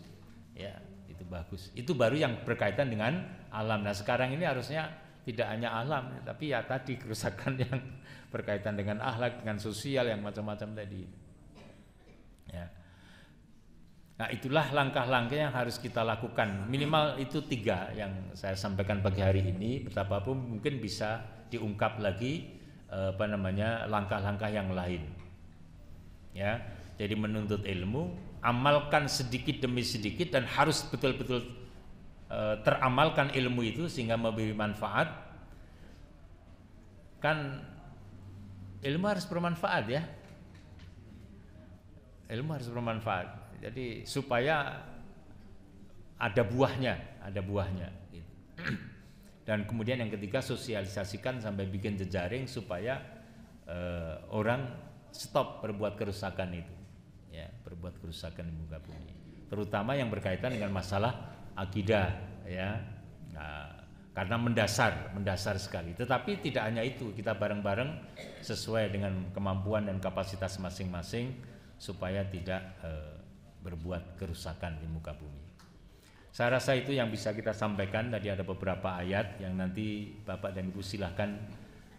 ya, itu bagus. Itu baru yang berkaitan dengan alam. Nah, sekarang ini harusnya tidak hanya alam, tapi ya tadi kerusakan yang berkaitan dengan akhlak, dengan sosial, yang macam-macam tadi. Ya. Nah, itulah langkah-langkah yang harus kita lakukan. Minimal itu 3 yang saya sampaikan pagi hari ini. Betapapun mungkin bisa diungkap lagi langkah-langkah yang lain. Ya, jadi menuntut ilmu, amalkan sedikit demi sedikit dan harus betul-betul teramalkan ilmu itu sehingga memberi manfaat. Kan ilmu harus bermanfaat ya. Ilmu harus bermanfaat. Jadi supaya ada buahnya, gitu. Dan kemudian yang ketiga, sosialisasikan sampai bikin jejaring supaya orang stop berbuat kerusakan itu. Ya, berbuat kerusakan di muka bumi. Terutama yang berkaitan dengan masalah akidah ya. Nah, karena mendasar sekali. Tetapi tidak hanya itu, kita bareng-bareng sesuai dengan kemampuan dan kapasitas masing-masing supaya tidak berbuat kerusakan di muka bumi. Saya rasa itu yang bisa kita sampaikan. Tadi ada beberapa ayat yang nanti Bapak dan Ibu silahkan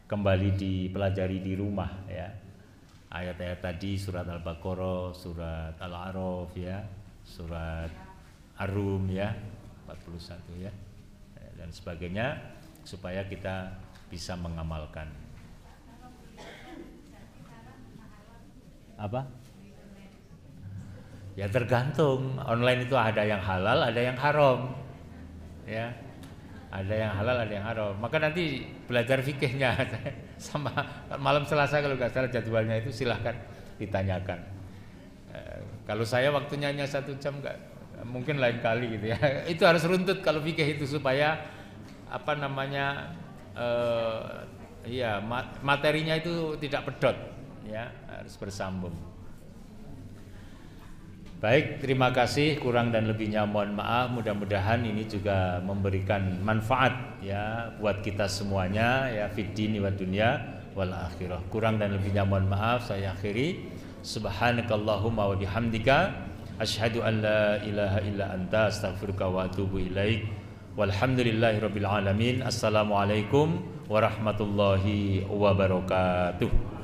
kembali dipelajari di rumah ya. Ayat-ayat tadi surat Al-Baqarah, surat Al-A'raf ya, surat Ar-Rum ya, 41 ya, dan sebagainya, supaya kita bisa mengamalkan. Apa? Ya tergantung. Online itu ada yang halal, ada yang haram. Ya. Ada yang halal, ada yang haram. Maka nanti belajar fikihnya sama malam Selasa kalau nggak salah jadwalnya itu silahkan ditanyakan. Kalau saya waktunya hanya 1 jam nggak, mungkin lain kali gitu ya. Itu harus runtut kalau fikih itu supaya apa namanya materinya itu tidak pedot, ya harus bersambung. Baik, terima kasih. Kurang dan lebihnya mohon maaf. Mudah-mudahan ini juga memberikan manfaat ya buat kita semuanya ya fid dini wad dunya wal akhirah. Kurang dan lebihnya mohon maaf. Saya akhiri. Subhanakallahumma wa bihamdika asyhadu an la ilaha illa anta astaghfiruka wa atubu ilaik. Walhamdulillahirabbil alamin. Assalamualaikum warahmatullahi wabarakatuh.